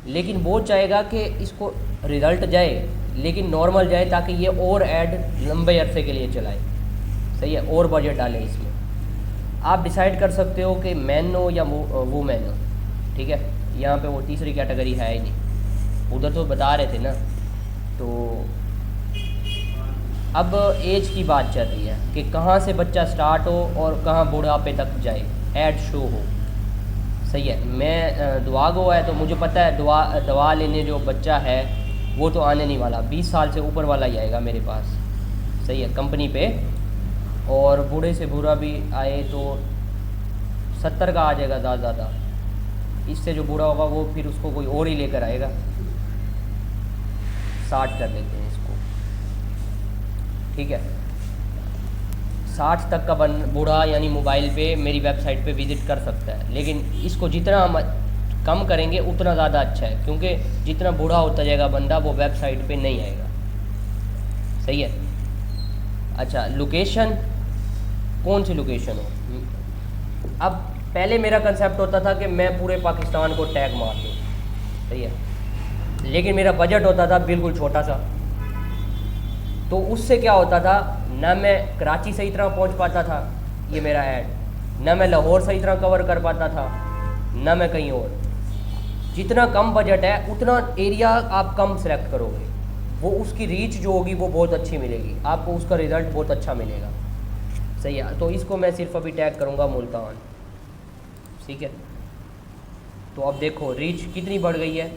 लेकिन वो चाहेगा कि इसको रिज़ल्ट जाए लेकिन नॉर्मल जाए, ताकि ये और ऐड लंबे अरसे के लिए चलाए। सही है, और बजट डालें इसमें। आप डिसाइड कर सकते हो कि मैन हो या वूमेन हो। ठीक है, यहाँ पे वो तीसरी कैटेगरी है ही नहीं, उधर तो बता रहे थे ना। तो अब एज की बात चल रही है कि कहाँ से बच्चा स्टार्ट हो और कहाँ बुढ़ापे तक जाए, ऐड शो हो। सही है, मैं दुआगो है तो मुझे पता है दवा लेने जो बच्चा है वो तो आने नहीं वाला, 20 साल से ऊपर वाला ही आएगा मेरे पास। सही है, कंपनी पे। और बूढ़े से बूढ़ा भी आए तो 70 का आ जाएगा ज़्यादा। इससे जो बूढ़ा होगा वो फिर उसको कोई और ही लेकर आएगा। 60 कर देते हैं इसको। ठीक है, 60 तक का बूढ़ा यानी मोबाइल पे मेरी वेबसाइट पे विज़िट कर सकता है, लेकिन इसको जितना हम कम करेंगे उतना ज़्यादा अच्छा है, क्योंकि जितना बूढ़ा होता जाएगा बंदा वो वेबसाइट पे नहीं आएगा। सही है, अच्छा, लोकेशन, कौन सी लोकेशन हो। अब पहले मेरा कंसेप्ट होता था कि मैं पूरे पाकिस्तान को टैग मार दूँ, सही है, लेकिन मेरा बजट होता था बिल्कुल छोटा सा। तो उससे क्या होता था, ना मैं कराची सही तरह पहुंच पाता था, ये मेरा ऐड, ना मैं लाहौर सही तरह कवर कर पाता था, ना मैं कहीं और। जितना कम बजट है उतना एरिया आप कम सेलेक्ट करोगे, वो उसकी रीच जो होगी वो बहुत अच्छी मिलेगी आपको, उसका रिज़ल्ट बहुत अच्छा मिलेगा, सही है। तो इसको मैं सिर्फ अभी टैग करूँगा मुल्तान, ठीक है। तो अब देखो रीच कितनी बढ़ गई है।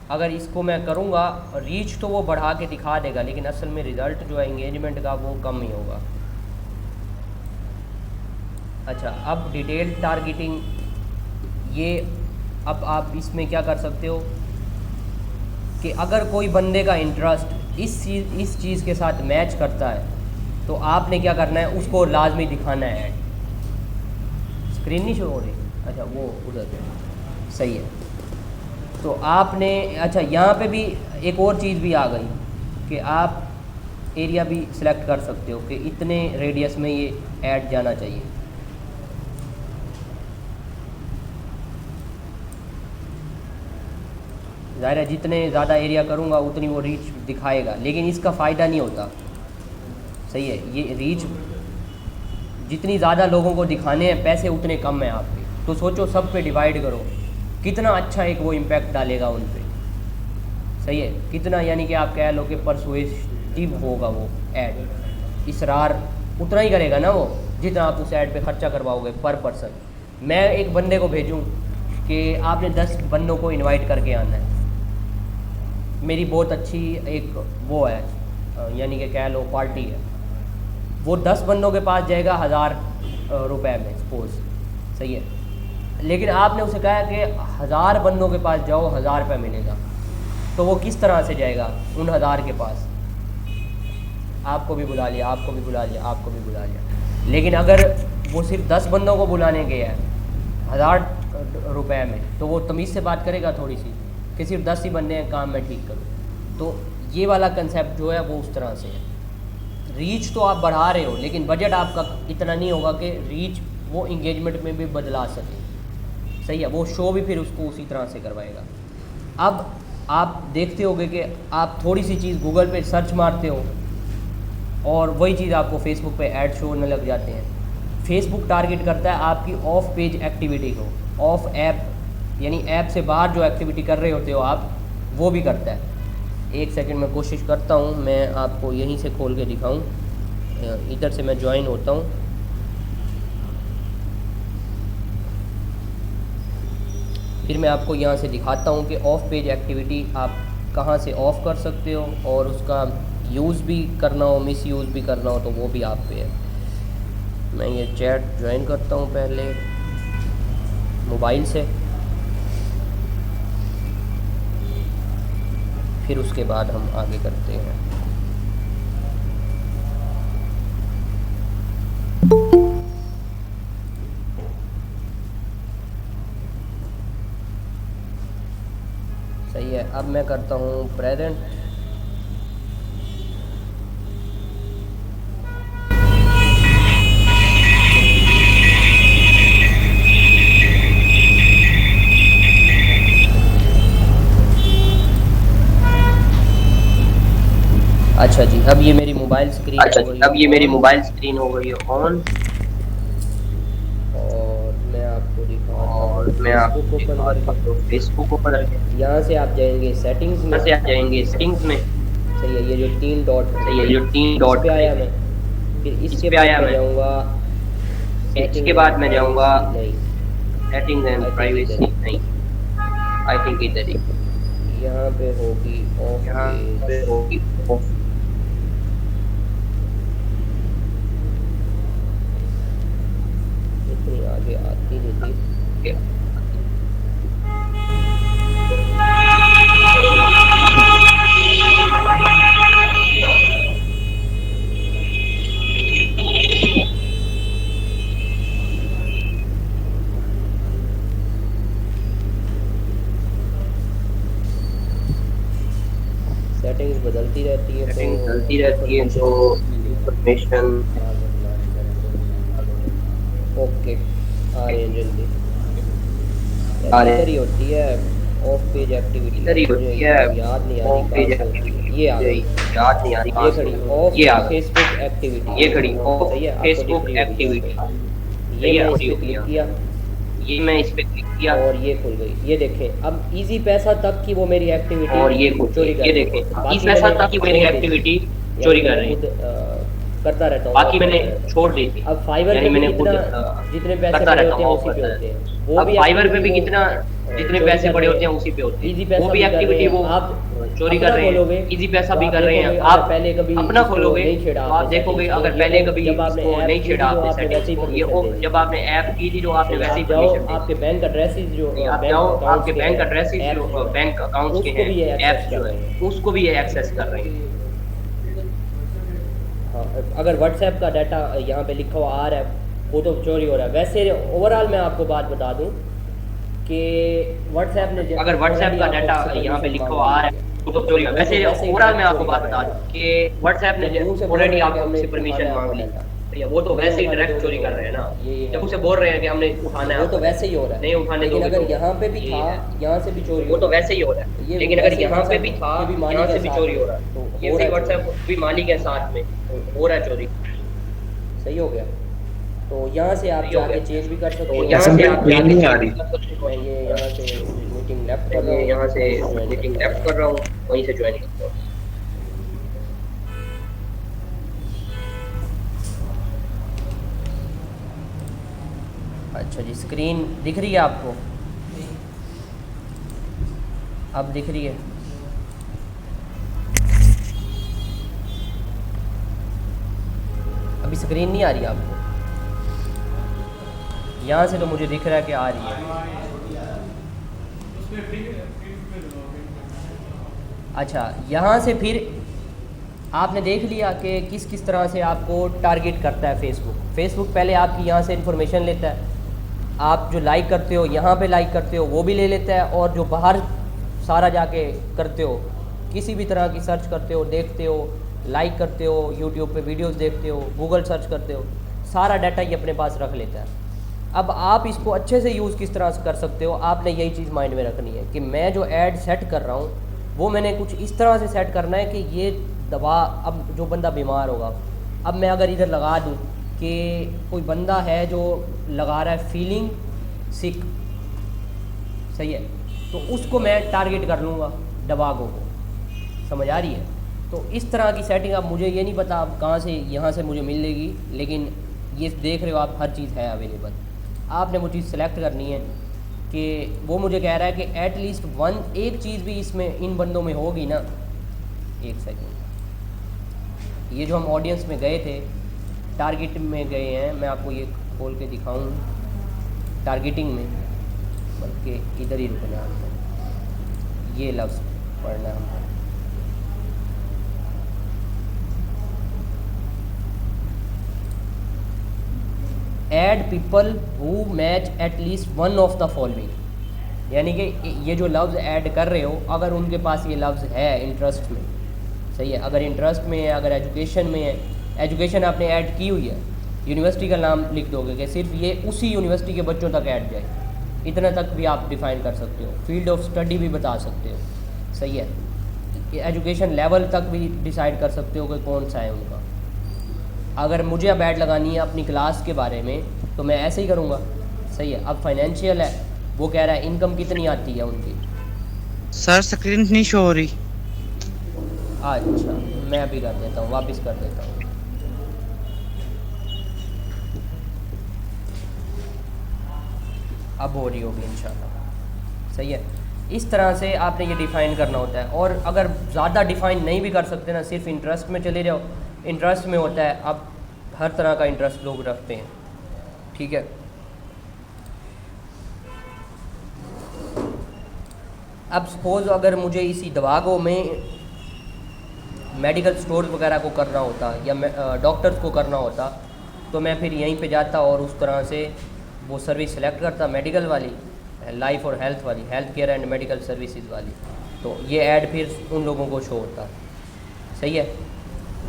अगर इसको मैं करूँगा, रीच तो वो बढ़ा के दिखा देगा, लेकिन असल में रिज़ल्ट जो है इंगेजमेंट का वो कम ही होगा। अच्छा, अब डिटेल टारगेटिंग, ये अब आप इसमें क्या कर सकते हो कि अगर कोई बंदे का इंटरेस्ट इस चीज़ के साथ मैच करता है तो आपने क्या करना है, उसको लाजमी दिखाना है ऐड। स्क्रीन नहीं शो हो रही, अच्छा वो उधर पे, सही है। तो आपने, अच्छा यहाँ पे भी एक और चीज़ भी आ गई कि आप एरिया भी सिलेक्ट कर सकते हो कि इतने रेडियस में ये ऐड जाना चाहिए। ज़ाहिर है जितने ज़्यादा एरिया करूँगा उतनी वो रीच दिखाएगा, लेकिन इसका फ़ायदा नहीं होता, सही है। ये रीच जितनी ज़्यादा लोगों को दिखाने हैं, पैसे उतने कम हैं आपके। तो सोचो सब पे डिवाइड करो, कितना अच्छा एक वो इम्पैक्ट डालेगा उन पे, सही है। कितना, यानी कि आप कह लो कि परसुएसिव होगा वो ऐड, इसरार उतना ही करेगा ना वो जितना आप उस ऐड पे ख़र्चा करवाओगे पर पर्सन। मैं एक बंदे को भेजूँ कि आपने 10 बंदों को इनवाइट करके आना है, मेरी बहुत अच्छी एक वो है, यानी कि कह लो पार्टी है, वो 10 बंदों के पास जाएगा 1000 रुपए में सपोज, सही है। लेकिन आपने उसे कहा कि 1000 बंदों के पास जाओ, 1000 रुपये मिलेगा, तो वो किस तरह से जाएगा उन 1000 के पास। आपको भी बुला लिया, आपको भी बुला लिया, आपको भी बुला लिया, लेकिन अगर वो सिर्फ 10 बंदों को बुलाने गया है 1000 रुपये में, तो वो तमीज़ से बात करेगा थोड़ी सी कि सिर्फ 10 ही बंदे हैं, काम मैं ठीक करूँ। तो ये वाला कंसेप्ट जो है वो उस तरह से है। रीच तो आप बढ़ा रहे हो, लेकिन बजट आपका इतना नहीं होगा कि रीच वो इंगेजमेंट में भी बदला सके, सही है। वो शो भी फिर उसको उसी तरह से करवाएगा। अब आप देखते होगे कि आप थोड़ी सी चीज़ गूगल पे सर्च मारते हो और वही चीज़ आपको फेसबुक पे ऐड शो होने लग जाते हैं। फेसबुक टारगेट करता है आपकी ऑफ पेज एक्टिविटी को, ऑफ ऐप, यानी ऐप से बाहर जो एक्टिविटी कर रहे होते हो आप, वो भी करता है। एक सेकंड में कोशिश करता हूँ मैं आपको यहीं से खोल के दिखाऊँ, इधर से मैं ज्वाइन होता हूँ। फिर मैं आपको यहाँ से दिखाता हूँ कि ऑफ पेज एक्टिविटी आप कहाँ से ऑफ़ कर सकते हो, और उसका यूज़ भी करना हो, मिस यूज़ भी करना हो, तो वो भी आप पे है। मैं ये चैट ज्वाइन करता हूँ पहले मोबाइल से, फिर उसके बाद हम आगे करते हैं। सही है, अब मैं करता हूँ प्रेजेंट। अच्छा जी, अब ये मेरी मोबाइल स्क्रीन हो गई है ऑन, और मैं आपको दिखाता हूँ फेसबुक ओपन करके। यहाँ से आप जाएंगे सेटिंग्स में, सही है। ये जो 3 डॉट, इस पे आया मैं, फिर इसके बाद मैं जाऊँगा सेटिंग्स एंड प्राइवेसी, नहीं आई थिंक इधर ही, यहाँ पे होगी ऑफ। इतनी आगे आती नहीं थी। सेटिंग्स बदलती रहती है तो सेटिंग चलती रहती है तो इंफॉर्मेशन ओके आ रहे हैं जल्दी। आ रहे इधर ही होती है ऑफ पेज एक्टिविटी, इधर ही मुझे होती है याद नहीं आ होम पेज रही कहाँ से होती है। ये आ एक्टिविटी, गई, याद नहीं आ रही ये कहाँ से खड़ी होती है। ऑफ ये आ गई, फेसबुक एक्टिविटी, ये खड़ी सही है, आपको दिख फेसबुक रही होगी यहाँ एक्टिविटी, पे। ये ये मैं इस खड़ी पर होगी क्लिक यहाँ। किया ये मैं इस पे क्लिक किया और ये खुल गई। ये देखें अब इजी पैसा तक की वो मेरी एक्टिविटी और ये खुल चोरी गई। कर ये रही देखें है। इस पैसा तक की मेरी एक्टिविटी चोरी कर रही है। करता रहता हूँ, बाकी मैंने छोड़ दी थी। अब फाइवर यानी पे भी मैंने खुद कितना जितने पैसे करता पड़े रहता होते हैं हूँ उसी पे ऑफर। होते हैं। वो अब भी फाइवर पे activity भी वो, कितना जितने चोरी पैसे कर पड़े रहे होते हैं उसी पे होते इजी हैं। पैसा वो भी कर रहे एक्टिविटी हैं। वो आप चोरी अपना कर रहे खोलोगे, हैं, इजी पैसा तो भी आप कर रहे हैं। देखोगे, आप पहले कभी अपना इसको खोलोगे नहीं छेड़ा तो आप आपने देखोगे settings को, अगर ये पहले तो कभी जब आपने इसको ऐप नहीं की छेड़ा थी, तो आपने आपने सेटिंग्स वैसे ही को, ये permission दे दी। जब आपने ऐप की थी जो आपने वैसे ही आप जाओ, परमिशन दी। आपके बैंक एड्रेसेस जो आप बैंक जाओ अकाउंट्स आपके के बैंक हैं, एड्रेसेस apps जो हैं, बैंक अकाउंट्स के उसको भी ये हैं, access ऐप्स कर जो रहे हैं। है उसको भी ये एक्सेस कर रहे हैं। हाँ, अगर व्हाट्सएप का डाटा यहाँ पे लिखा हुआ आ रहा है वो तो चोरी हो रहा है। वैसे ओवरऑल मैं आपको बात बता दूँ कि व्हाट्सएप ने अगर व्हाट्सएप का डाटा यहाँ पे लिखा हुआ आ रहा है तो चोरी होगा। वैसे ओवरऑल मैं आपको बात बता दूं कि व्हाट्सएप ने ऑलरेडी आपसे परमिशन मांग ली है, वो तो वैसे ही डायरेक्ट चोरी कर रहे हैं ना। जब उसे बोल रहे हैं कि हमने उठाना है, वो तो वैसे ही हो रहा है, नहीं उठाने लेकिन दोगे अगर तो यहाँ पे भी यही था, है। यहाँ से भी चोरी वो तो वैसे ही हो रहा है, लेकिन अगर यहाँ पे भी था, यहाँ से भी चोरी हो रहा है। ये भी व्हाट्सएप भी मालिक है साथ में, हो रहा है चोरी। सही हो गया। तो यहाँ से आप जाके चेंज भी कर सकते हो। यहाँ से आप नहीं आ रही। मैं ये यहाँ से मीटिंग लेफ्ट कर रहा मैं हूँ, यहाँ से मीटिंग लेफ्ट कर रहा हूँ, वहीं से ज्वाइन करता हूँ। अच्छा जी, स्क्रीन दिख रही है आपको? अब दिख रही है? अभी स्क्रीन नहीं आ रही आपको? यहाँ से तो मुझे दिख रहा है कि आ रही है। अच्छा, यहाँ से फिर आपने देख लिया कि किस किस तरह से आपको टारगेट करता है फेसबुक पहले आपकी यहाँ से इन्फॉर्मेशन लेता है। आप जो लाइक करते हो, यहाँ पे लाइक करते हो, वो भी ले लेता है, और जो बाहर सारा जाके करते हो, किसी भी तरह की सर्च करते हो, देखते हो, लाइक करते हो, यूट्यूब पे वीडियोस देखते हो, गूगल सर्च करते हो, सारा डाटा ये अपने पास रख लेता है। अब आप इसको अच्छे से यूज़ किस तरह से कर सकते हो, आपने यही चीज़ माइंड में रखनी है कि मैं जो ऐड सेट कर रहा हूँ वो मैंने कुछ इस तरह से सेट करना है कि ये दवा, अब जो बंदा बीमार होगा, अब मैं अगर इधर लगा दूँ कि कोई बंदा है जो लगा रहा है फीलिंग सिक, सही है, तो उसको मैं टारगेट कर लूँगा दवागों को। समझ आ रही है? तो इस तरह की सेटिंग, अब मुझे ये नहीं पता अब कहाँ से यहाँ से मुझे मिलेगी, लेकिन ये देख रहे हो आप, हर चीज़ है अवेलेबल। आपने वो चीज़ सेलेक्ट करनी है कि वो मुझे कह रहा है कि एटलीस्ट एक चीज़ भी इसमें इन बंदों में होगी ना। एक सेकंड, ये जो हम ऑडियंस में गए थे, टारगेट में गए हैं, मैं आपको ये खोल के दिखाऊं, टारगेटिंग में, बल्कि इधर ही रुकना है, ये लफ्ज़ पढ़ना है। Add people who match at least one of the following, यानी कि ये जो लफ्ज़ ऐड कर रहे हो, अगर उनके पास ये लफ्ज़ है इंटरेस्ट में, सही है, अगर इंटरेस्ट में है, अगर एजुकेशन में है, एजुकेशन आपने ऐड की हुई है, यूनिवर्सिटी का नाम लिख दोगे कि सिर्फ ये उसी यूनिवर्सिटी के बच्चों तक ऐड जाए, इतना तक भी आप डिफ़ाइन कर सकते हो। फील्ड ऑफ स्टडी भी बता सकते हो, सही है, एजुकेशन लेवल तक भी डिसाइड कर सकते हो कि कौन सा है उनका। अगर मुझे अब ऐड लगानी है अपनी क्लास के बारे में तो मैं ऐसे ही करूँगा, सही है। अब फाइनेंशियल है, वो कह रहा है इनकम कितनी आती है उनकी। सर स्क्रीन नहीं शो हो रही। अच्छा, मैं अभी कर देता हूँ, वापस कर देता हूँ। अब हो रही होगी इंशाल्लाह, सही है। इस तरह से आपने ये डिफ़ाइन करना होता है। और अगर ज़्यादा डिफ़ाइन नहीं भी कर सकते ना, सिर्फ इंटरेस्ट में चले जाओ। इंटरेस्ट में होता है, अब हर तरह का इंटरेस्ट लोग रखते हैं, ठीक है। अब सपोज़ अगर मुझे इसी दवागों में मेडिकल स्टोर वगैरह को करना होता या डॉक्टर्स को करना होता, तो मैं फिर यहीं पे जाता और उस तरह से वो सर्विस सेलेक्ट करता, मेडिकल वाली, लाइफ और हेल्थ वाली, health care and medical services वाली। तो ये ऐड फिर उन लोगों को शो होता है। सही है,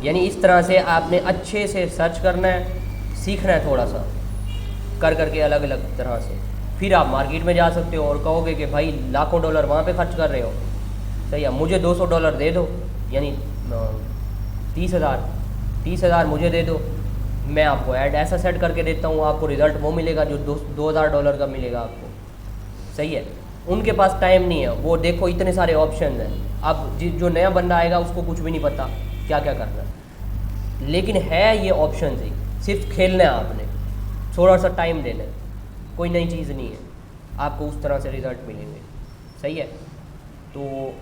यानी इस तरह से आपने अच्छे से सर्च करना है, सीखना है थोड़ा सा कर करके अलग अलग तरह से, फिर आप मार्केट में जा सकते हो और कहोगे कि भाई लाखों डॉलर वहाँ पे खर्च कर रहे हो, सही है, मुझे $200 दे दो, यानी 30,000 मुझे दे दो, मैं आपको ऐड ऐसा सेट करके देता हूँ, आपको रिज़ल्ट वो मिलेगा जो $2,000 का मिलेगा आपको। सही है, उनके पास टाइम नहीं है, वो देखो इतने सारे ऑप्शन हैं। अब जो नया बंदा आएगा उसको कुछ भी नहीं पता क्या क्या करना है, लेकिन है ये ऑप्शन ही, सिर्फ खेलना है आपने, थोड़ा सा टाइम देना है, कोई नई चीज़ नहीं है, आपको उस तरह से रिज़ल्ट मिलेंगे। सही है, तो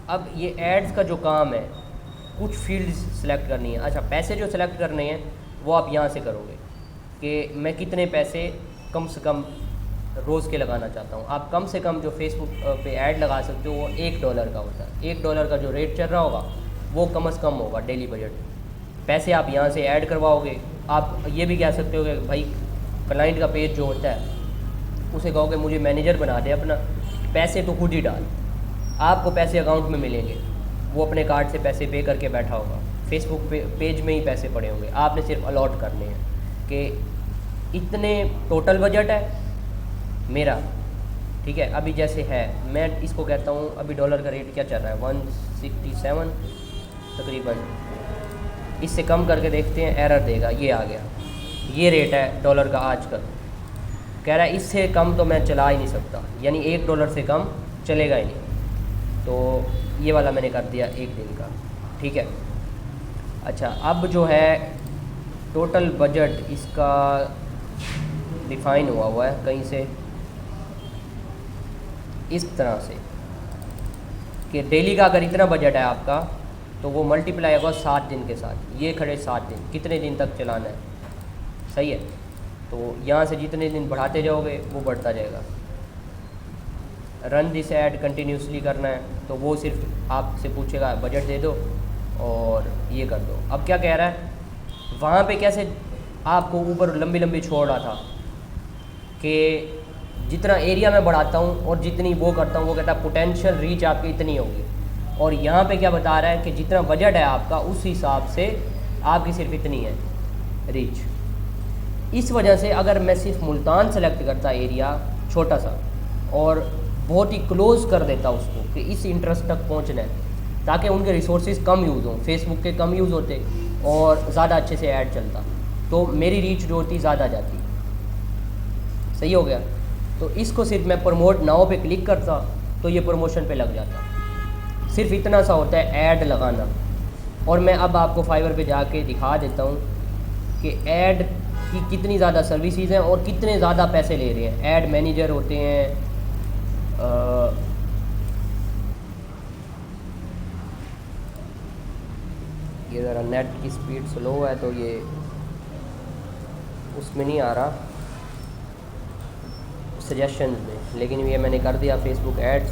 अब ये एड्स का जो काम है, कुछ फील्ड सेलेक्ट करनी है। अच्छा, पैसे जो सेलेक्ट करने हैं वो आप यहाँ से करोगे कि मैं कितने पैसे कम से कम रोज़ के लगाना चाहता हूँ। आप कम से कम जो फेसबुक पे ऐड लगा सकते हो वो $1 का होता है। $1 का जो रेट चल रहा होगा वो कम से कम होगा डेली बजट। पैसे आप यहाँ से ऐड करवाओगे। आप ये भी कह सकते हो कि भाई क्लाइंट का पेज जो होता है उसे कहोगे मुझे मैनेजर बना दे अपना, पैसे तो खुद ही डाल, आपको पैसे अकाउंट में मिलेंगे, वो अपने कार्ड से पैसे पे करके बैठा होगा, फेसबुक पेज में ही पैसे पड़े होंगे, आपने सिर्फ अलॉट करने हैं कि इतने टोटल बजट है मेरा। ठीक है, अभी जैसे है, मैं इसको कहता हूँ अभी डॉलर का रेट क्या चल रहा है 167 तकरीबन, इससे कम करके देखते हैं, एरर देगा, ये आ गया, ये रेट है डॉलर का आजकल, कह रहा है इससे कम तो मैं चला ही नहीं सकता, यानी $1 से कम चलेगा ही नहीं। तो ये वाला मैंने कर दिया 1 दिन का। ठीक है, अच्छा अब जो है टोटल बजट इसका डिफ़ाइन हुआ है कहीं से इस तरह से कि डेली का अगर इतना बजट है आपका तो वो मल्टीप्लाई होगा 7 दिन के साथ, ये खड़े 7 दिन, कितने दिन तक चलाना है। सही है, तो यहाँ से जितने दिन बढ़ाते जाओगे वो बढ़ता जाएगा। रन दिस ऐड कंटिन्यूसली करना है तो वो सिर्फ आपसे पूछेगा बजट दे दो और ये कर दो। अब क्या कह रहा है, वहाँ पे कैसे आपको ऊपर लंबी लंबी छोड़ रहा था कि जितना एरिया मैं बढ़ाता हूँ और जितनी वो करता हूँ, वो कहता है पोटेंशियल रीच आपकी इतनी होगी, और यहाँ पे क्या बता रहा है कि जितना बजट है आपका उस हिसाब से आपकी सिर्फ इतनी है रीच। इस वजह से अगर मैं सिर्फ मुल्तान सेलेक्ट करता एरिया छोटा सा और बहुत ही क्लोज़ कर देता उसको कि इस इंटरेस्ट तक पहुँचना है, ताकि उनके रिसोर्सेज कम यूज़ हों, फेसबुक के कम यूज़ होते और ज़्यादा अच्छे से ऐड चलता, तो मेरी रीच जो होती ज़्यादा जाती। सही हो गया, तो इसको सिर्फ मैं प्रमोट नाउ पे क्लिक करता तो ये प्रमोशन पे लग जाता। सिर्फ इतना सा होता है ऐड लगाना। और मैं अब आपको फाइवर पे जाके दिखा देता हूँ कि ऐड की कितनी ज़्यादा सर्विसेज हैं और कितने ज़्यादा पैसे ले रहे हैं। ऐड मैनेजर होते हैं, ये ज़रा नेट की स्पीड स्लो है तो ये उसमें नहीं आ रहा सजेशन में, लेकिन ये मैंने कर दिया फेसबुक एड्स।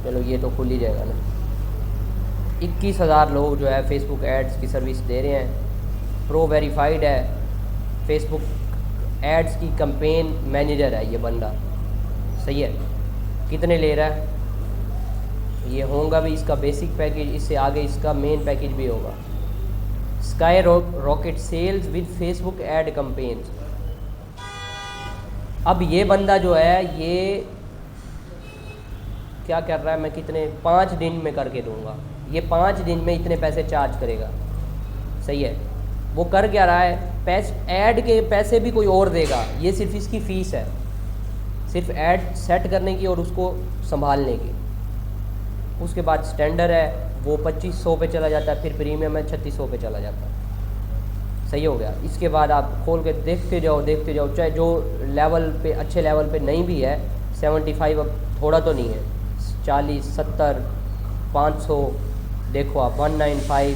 चलो ये तो खुल ही जाएगा ना। 21,000 लोग जो है फेसबुक एड्स की सर्विस दे रहे हैं, प्रो वेरीफाइड है, फेसबुक एड्स की कैंपेन मैनेजर है ये बंदा। सही है, कितने ले रहा है ये होगा भी इसका बेसिक पैकेज, इससे आगे इसका मेन पैकेज भी होगा। Skyrocket sales with Facebook ad campaigns. अब ये बंदा जो है ये क्या कर रहा है, मैं कितने 5 दिन में करके दूंगा, ये 5 दिन में इतने पैसे चार्ज करेगा। सही है, वो कर क्या रहा है, ऐड के पैसे भी कोई और देगा, ये सिर्फ इसकी फ़ीस है, सिर्फ ऐड सेट करने की और उसको संभालने की। उसके बाद स्टैंडर्ड है वो 2500 पे चला जाता है, फिर प्रीमियम है 3600 पे चला जाता है। सही हो गया। इसके बाद आप खोल के देखते जाओ, चाहे जो लेवल पे अच्छे लेवल पे नहीं भी है 75, अब थोड़ा तो नहीं है, 40, 70, 500, देखो आप 195,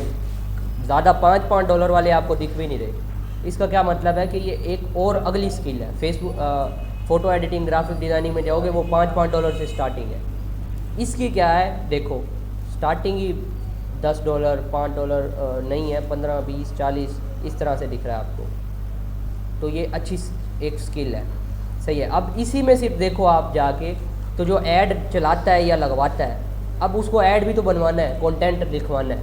ज़्यादा $5 वाले आपको दिख भी नहीं रहे। इसका क्या मतलब है कि ये एक और अगली स्किल है। Facebook photo editing, graphic designing में जाओगे वो $5 से स्टार्टिंग है। इसकी क्या है, देखो स्टार्टिंग ही $10, $5 नहीं है, 15, 20, 40 इस तरह से दिख रहा है आपको। तो ये अच्छी एक स्किल है। सही है, अब इसी में सिर्फ देखो आप जाके तो जो ऐड चलाता है या लगवाता है अब उसको ऐड भी तो बनवाना है, कंटेंट लिखवाना है,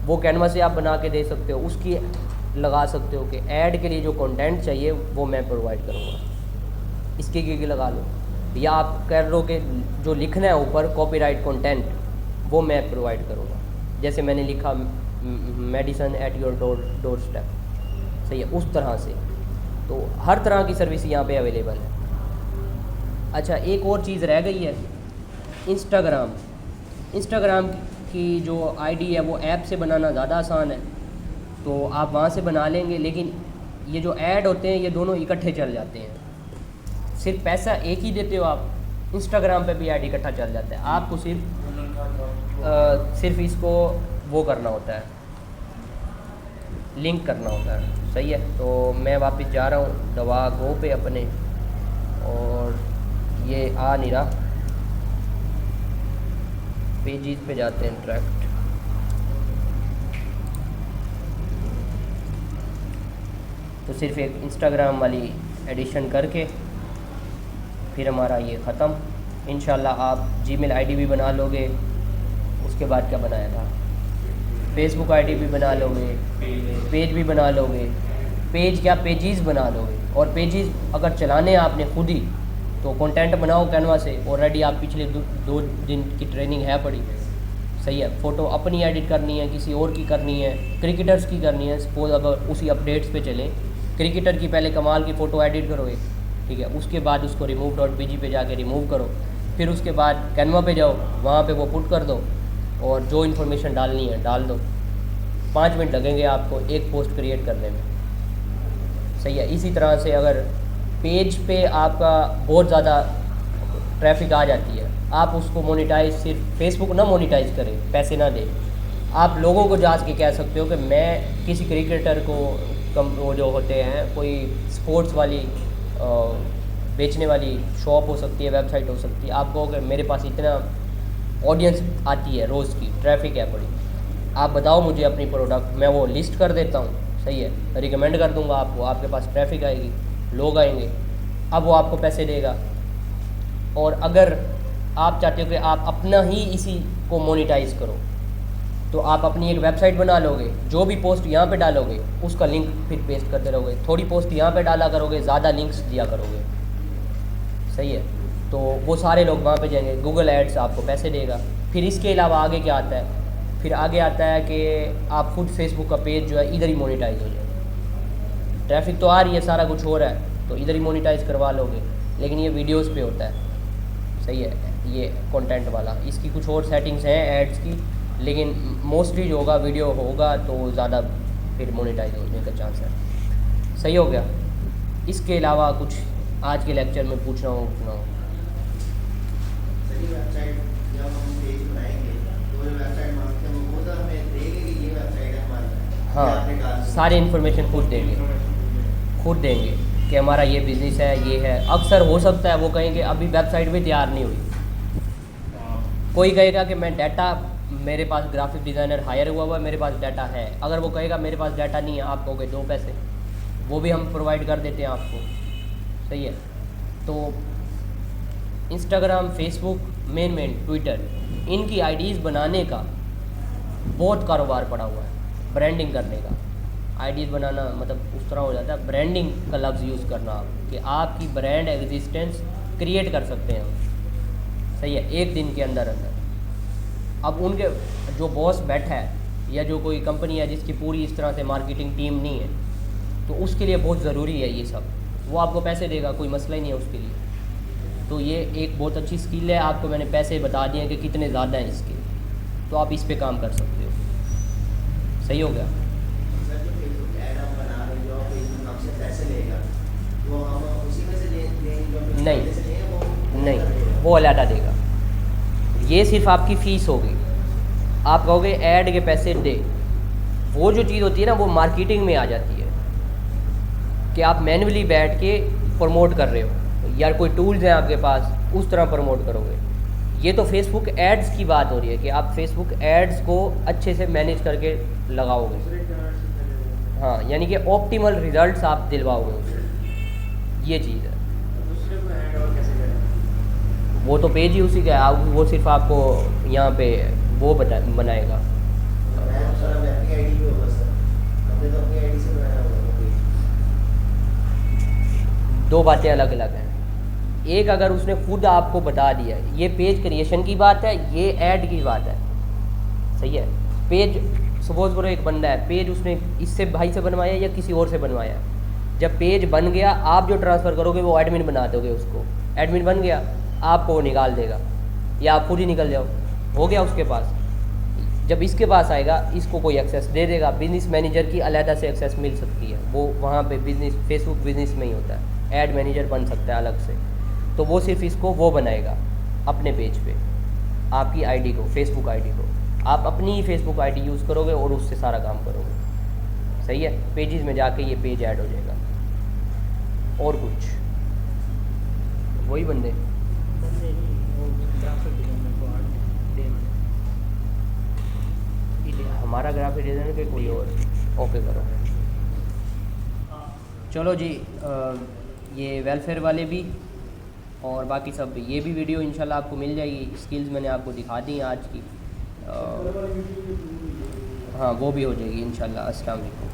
वो कैनवा से आप बना के दे सकते हो, उसकी लगा सकते हो कि ऐड के लिए जो कंटेंट चाहिए वो मैं प्रोवाइड करूँगा, इसके लिए लगा लो। या आप कह लो कि जो लिखना है ऊपर कॉपीराइट कंटेंट वो मैं प्रोवाइड करूँगा, जैसे मैंने लिखा medicine eight your door step, सही है, उस तरह से। तो हर तरह की सर्विस यहाँ पे अवेलेबल है। अच्छा, एक और चीज़ रह गई है, इंस्टाग्राम की जो आईडी है वो ऐप से बनाना ज़्यादा आसान है, तो आप वहाँ से बना लेंगे, लेकिन ये जो ऐड होते हैं ये दोनों इकट्ठे चल जाते हैं। सिर्फ पैसा एक ही देते हो आप, इंस्टाग्राम पे भी ऐड इकट्ठा चल जाता है, आपको सिर्फ इसको वो करना होता है, लिंक करना होता है, सही है। तो मैं वापस जा रहा हूँ दवा गो पे अपने, और ये आ नहीं रहा, पेजेस पे जाते हैं डायरेक्ट। तो सिर्फ एक इंस्टाग्राम वाली एडिशन करके फिर हमारा ये ख़त्म। इंशाल्लाह आप जीमेल आईडी भी बना लोगे, उसके बाद क्या बनाया था, फेसबुक आईडी भी बना लोगे, पेज भी बना लोगे, पेज क्या पेजेस बना लोगे, और पेजेस अगर चलाने हैं आपने खुद ही तो कंटेंट बनाओ कैनवा से, ऑलरेडी आप पिछले दो दिन की ट्रेनिंग है पड़ी, सही है। फ़ोटो अपनी एडिट करनी है, किसी और की करनी है, क्रिकेटर्स की करनी है, सपोज अगर उसी अपडेट्स पे चले, क्रिकेटर की पहले कमाल की फ़ोटो एडिट करोगे, ठीक है, उसके बाद उसको remove.bg पे जाके रिमूव करो, फिर उसके बाद कैनवा पे जाओ, वहाँ पे वो पुट कर दो और जो इन्फॉर्मेशन डालनी है डाल दो। 5 मिनट लगेंगे आपको एक पोस्ट क्रिएट करने में, सही है। इसी तरह से अगर पेज पे आपका बहुत ज़्यादा ट्रैफिक आ जाती है, आप उसको मोनेटाइज, सिर्फ फेसबुक ना मोनेटाइज करें, पैसे ना दें, आप लोगों को जांच के कह सकते हो कि मैं किसी क्रिकेटर को वो जो होते हैं कोई स्पोर्ट्स वाली बेचने वाली शॉप हो सकती है, वेबसाइट हो सकती है, आप कहोगे मेरे पास इतना ऑडियंस आती है रोज़ की, ट्रैफिक है बड़ी, आप बताओ मुझे अपनी प्रोडक्ट, मैं वो लिस्ट कर देता हूँ, सही है, रिकमेंड कर दूँगा आपको, आपके पास ट्रैफिक आएगी, लोग आएंगे, अब वो आपको पैसे देगा। और अगर आप चाहते हो कि आप अपना ही इसी को मोनेटाइज करो, तो आप अपनी एक वेबसाइट बना लोगे, जो भी पोस्ट यहाँ पे डालोगे उसका लिंक फिर पेस्ट करते रहोगे, थोड़ी पोस्ट यहाँ पे डाला करोगे, ज़्यादा लिंक्स दिया करोगे, सही है, तो वो सारे लोग वहाँ पे जाएंगे, गूगल एड्स आपको पैसे देगा। फिर इसके अलावा आगे क्या आता है, फिर आगे आता है कि आप खुद फेसबुक का पेज जो है इधर ही मोनेटाइज हो जाए, ट्रैफिक तो आ रही है, सारा कुछ हो रहा है, तो इधर ही मोनेटाइज करवा लोगे, लेकिन ये वीडियोज़ पे होता है, सही है, ये कंटेंट वाला, इसकी कुछ और सेटिंग्स हैं एड्स की, लेकिन मोस्टली जो होगा वीडियो होगा तो ज़्यादा फिर मोनेटाइज होने का चांस है, सही हो गया। इसके अलावा कुछ आज के लेक्चर में पूछना हो हाँ, सारे इन्फॉर्मेशन खुद देंगे कि हमारा ये बिज़नेस है, ये है। अक्सर हो सकता है वो कहेंगे अभी वेबसाइट भी तैयार नहीं हुई, कोई कहेगा कि मैं डाटा, मेरे पास ग्राफिक डिज़ाइनर हायर हुआ है, मेरे पास डाटा है। अगर वो कहेगा मेरे पास डाटा नहीं है, आप कहोगे 2 पैसे, वो भी हम प्रोवाइड कर देते हैं आपको, सही है। तो इंस्टाग्राम, फेसबुक, मेन ट्विटर, इनकी आईडीज़ बनाने का बहुत कारोबार पड़ा हुआ है, ब्रांडिंग करने का। आईडीज़ बनाना मतलब उस तरह हो जाता है, ब्रांडिंग का लफ्ज़ यूज़ करना आप, कि आपकी ब्रांड एग्जिस्टेंस क्रिएट कर सकते हैं, सही है, एक दिन के अंदर। अब उनके जो बॉस बैठा है या जो कोई कंपनी है जिसकी पूरी इस तरह से मार्केटिंग टीम नहीं है, तो उसके लिए बहुत ज़रूरी है ये सब, वो आपको पैसे देगा, कोई मसला ही नहीं है उसके लिए। तो ये एक बहुत अच्छी स्किल है, आपको मैंने पैसे बता दिए कि कितने ज़्यादा हैं इसके, तो आप इस पे काम कर सकते हो, सही हो गया। नहीं, वो अलहदा देगा, ये सिर्फ आपकी फ़ीस होगी। आप कहोगे ऐड के पैसे दे, वो जो चीज़ होती है ना वो मार्केटिंग में आ जाती है, कि आप मैन्युअली बैठ के प्रमोट कर रहे हो, या कोई टूल्स हैं आपके पास, उस तरह प्रमोट करोगे। ये तो फेसबुक एड्स की बात हो रही है कि आप फेसबुक एड्स को अच्छे से मैनेज करके लगाओगे, हाँ, यानी कि ऑप्टिमल रिजल्ट्स आप दिलवाओगे उससे, ये चीज़ है। वो तो पेज ही उसी का है, वो सिर्फ आपको यहाँ पे वो बनाएगा। दो बातें अलग अलग हैं। एक अगर उसने खुद आपको बता दिया, ये पेज क्रिएशन की बात है, ये ऐड की बात है, सही है। पेज सपोज करो एक बंदा है, पेज उसने इससे भाई से बनवाया या किसी और से बनवाया, जब पेज बन गया आप जो ट्रांसफ़र करोगे वो एडमिन बना दोगे उसको, एडमिन बन गया आपको वो निकाल देगा या आप खुद ही निकल जाओ, हो गया उसके पास। जब इसके पास आएगा इसको कोई एक्सेस दे देगा, बिजनेस मैनेजर की अलहदा से एक्सेस मिल सकती है, वो वहाँ पे बिजनेस फेसबुक बिजनेस में ही होता है, ऐड मैनेजर बन सकता है अलग से, तो वो सिर्फ इसको वो बनाएगा अपने पेज पे, आपकी आईडी को, फेसबुक आईडी को। आप अपनी ही फेसबुक आईडी यूज़ करोगे और उससे सारा काम करोगे, सही है। पेजेस में जाके ये पेज ऐड हो जाएगा। और कुछ वही बंदे हमारा ग्राफिक डिज़ाइनर के कोई और ओके करो। चलो जी, ये वेलफेयर वाले भी और बाकी सब, ये भी वीडियो इंशाल्लाह आपको मिल जाएगी। स्किल्स मैंने आपको दिखा दी हैं आज की, हाँ वो भी हो जाएगी इंशाल्लाह। अस्सलाम वालेकुम।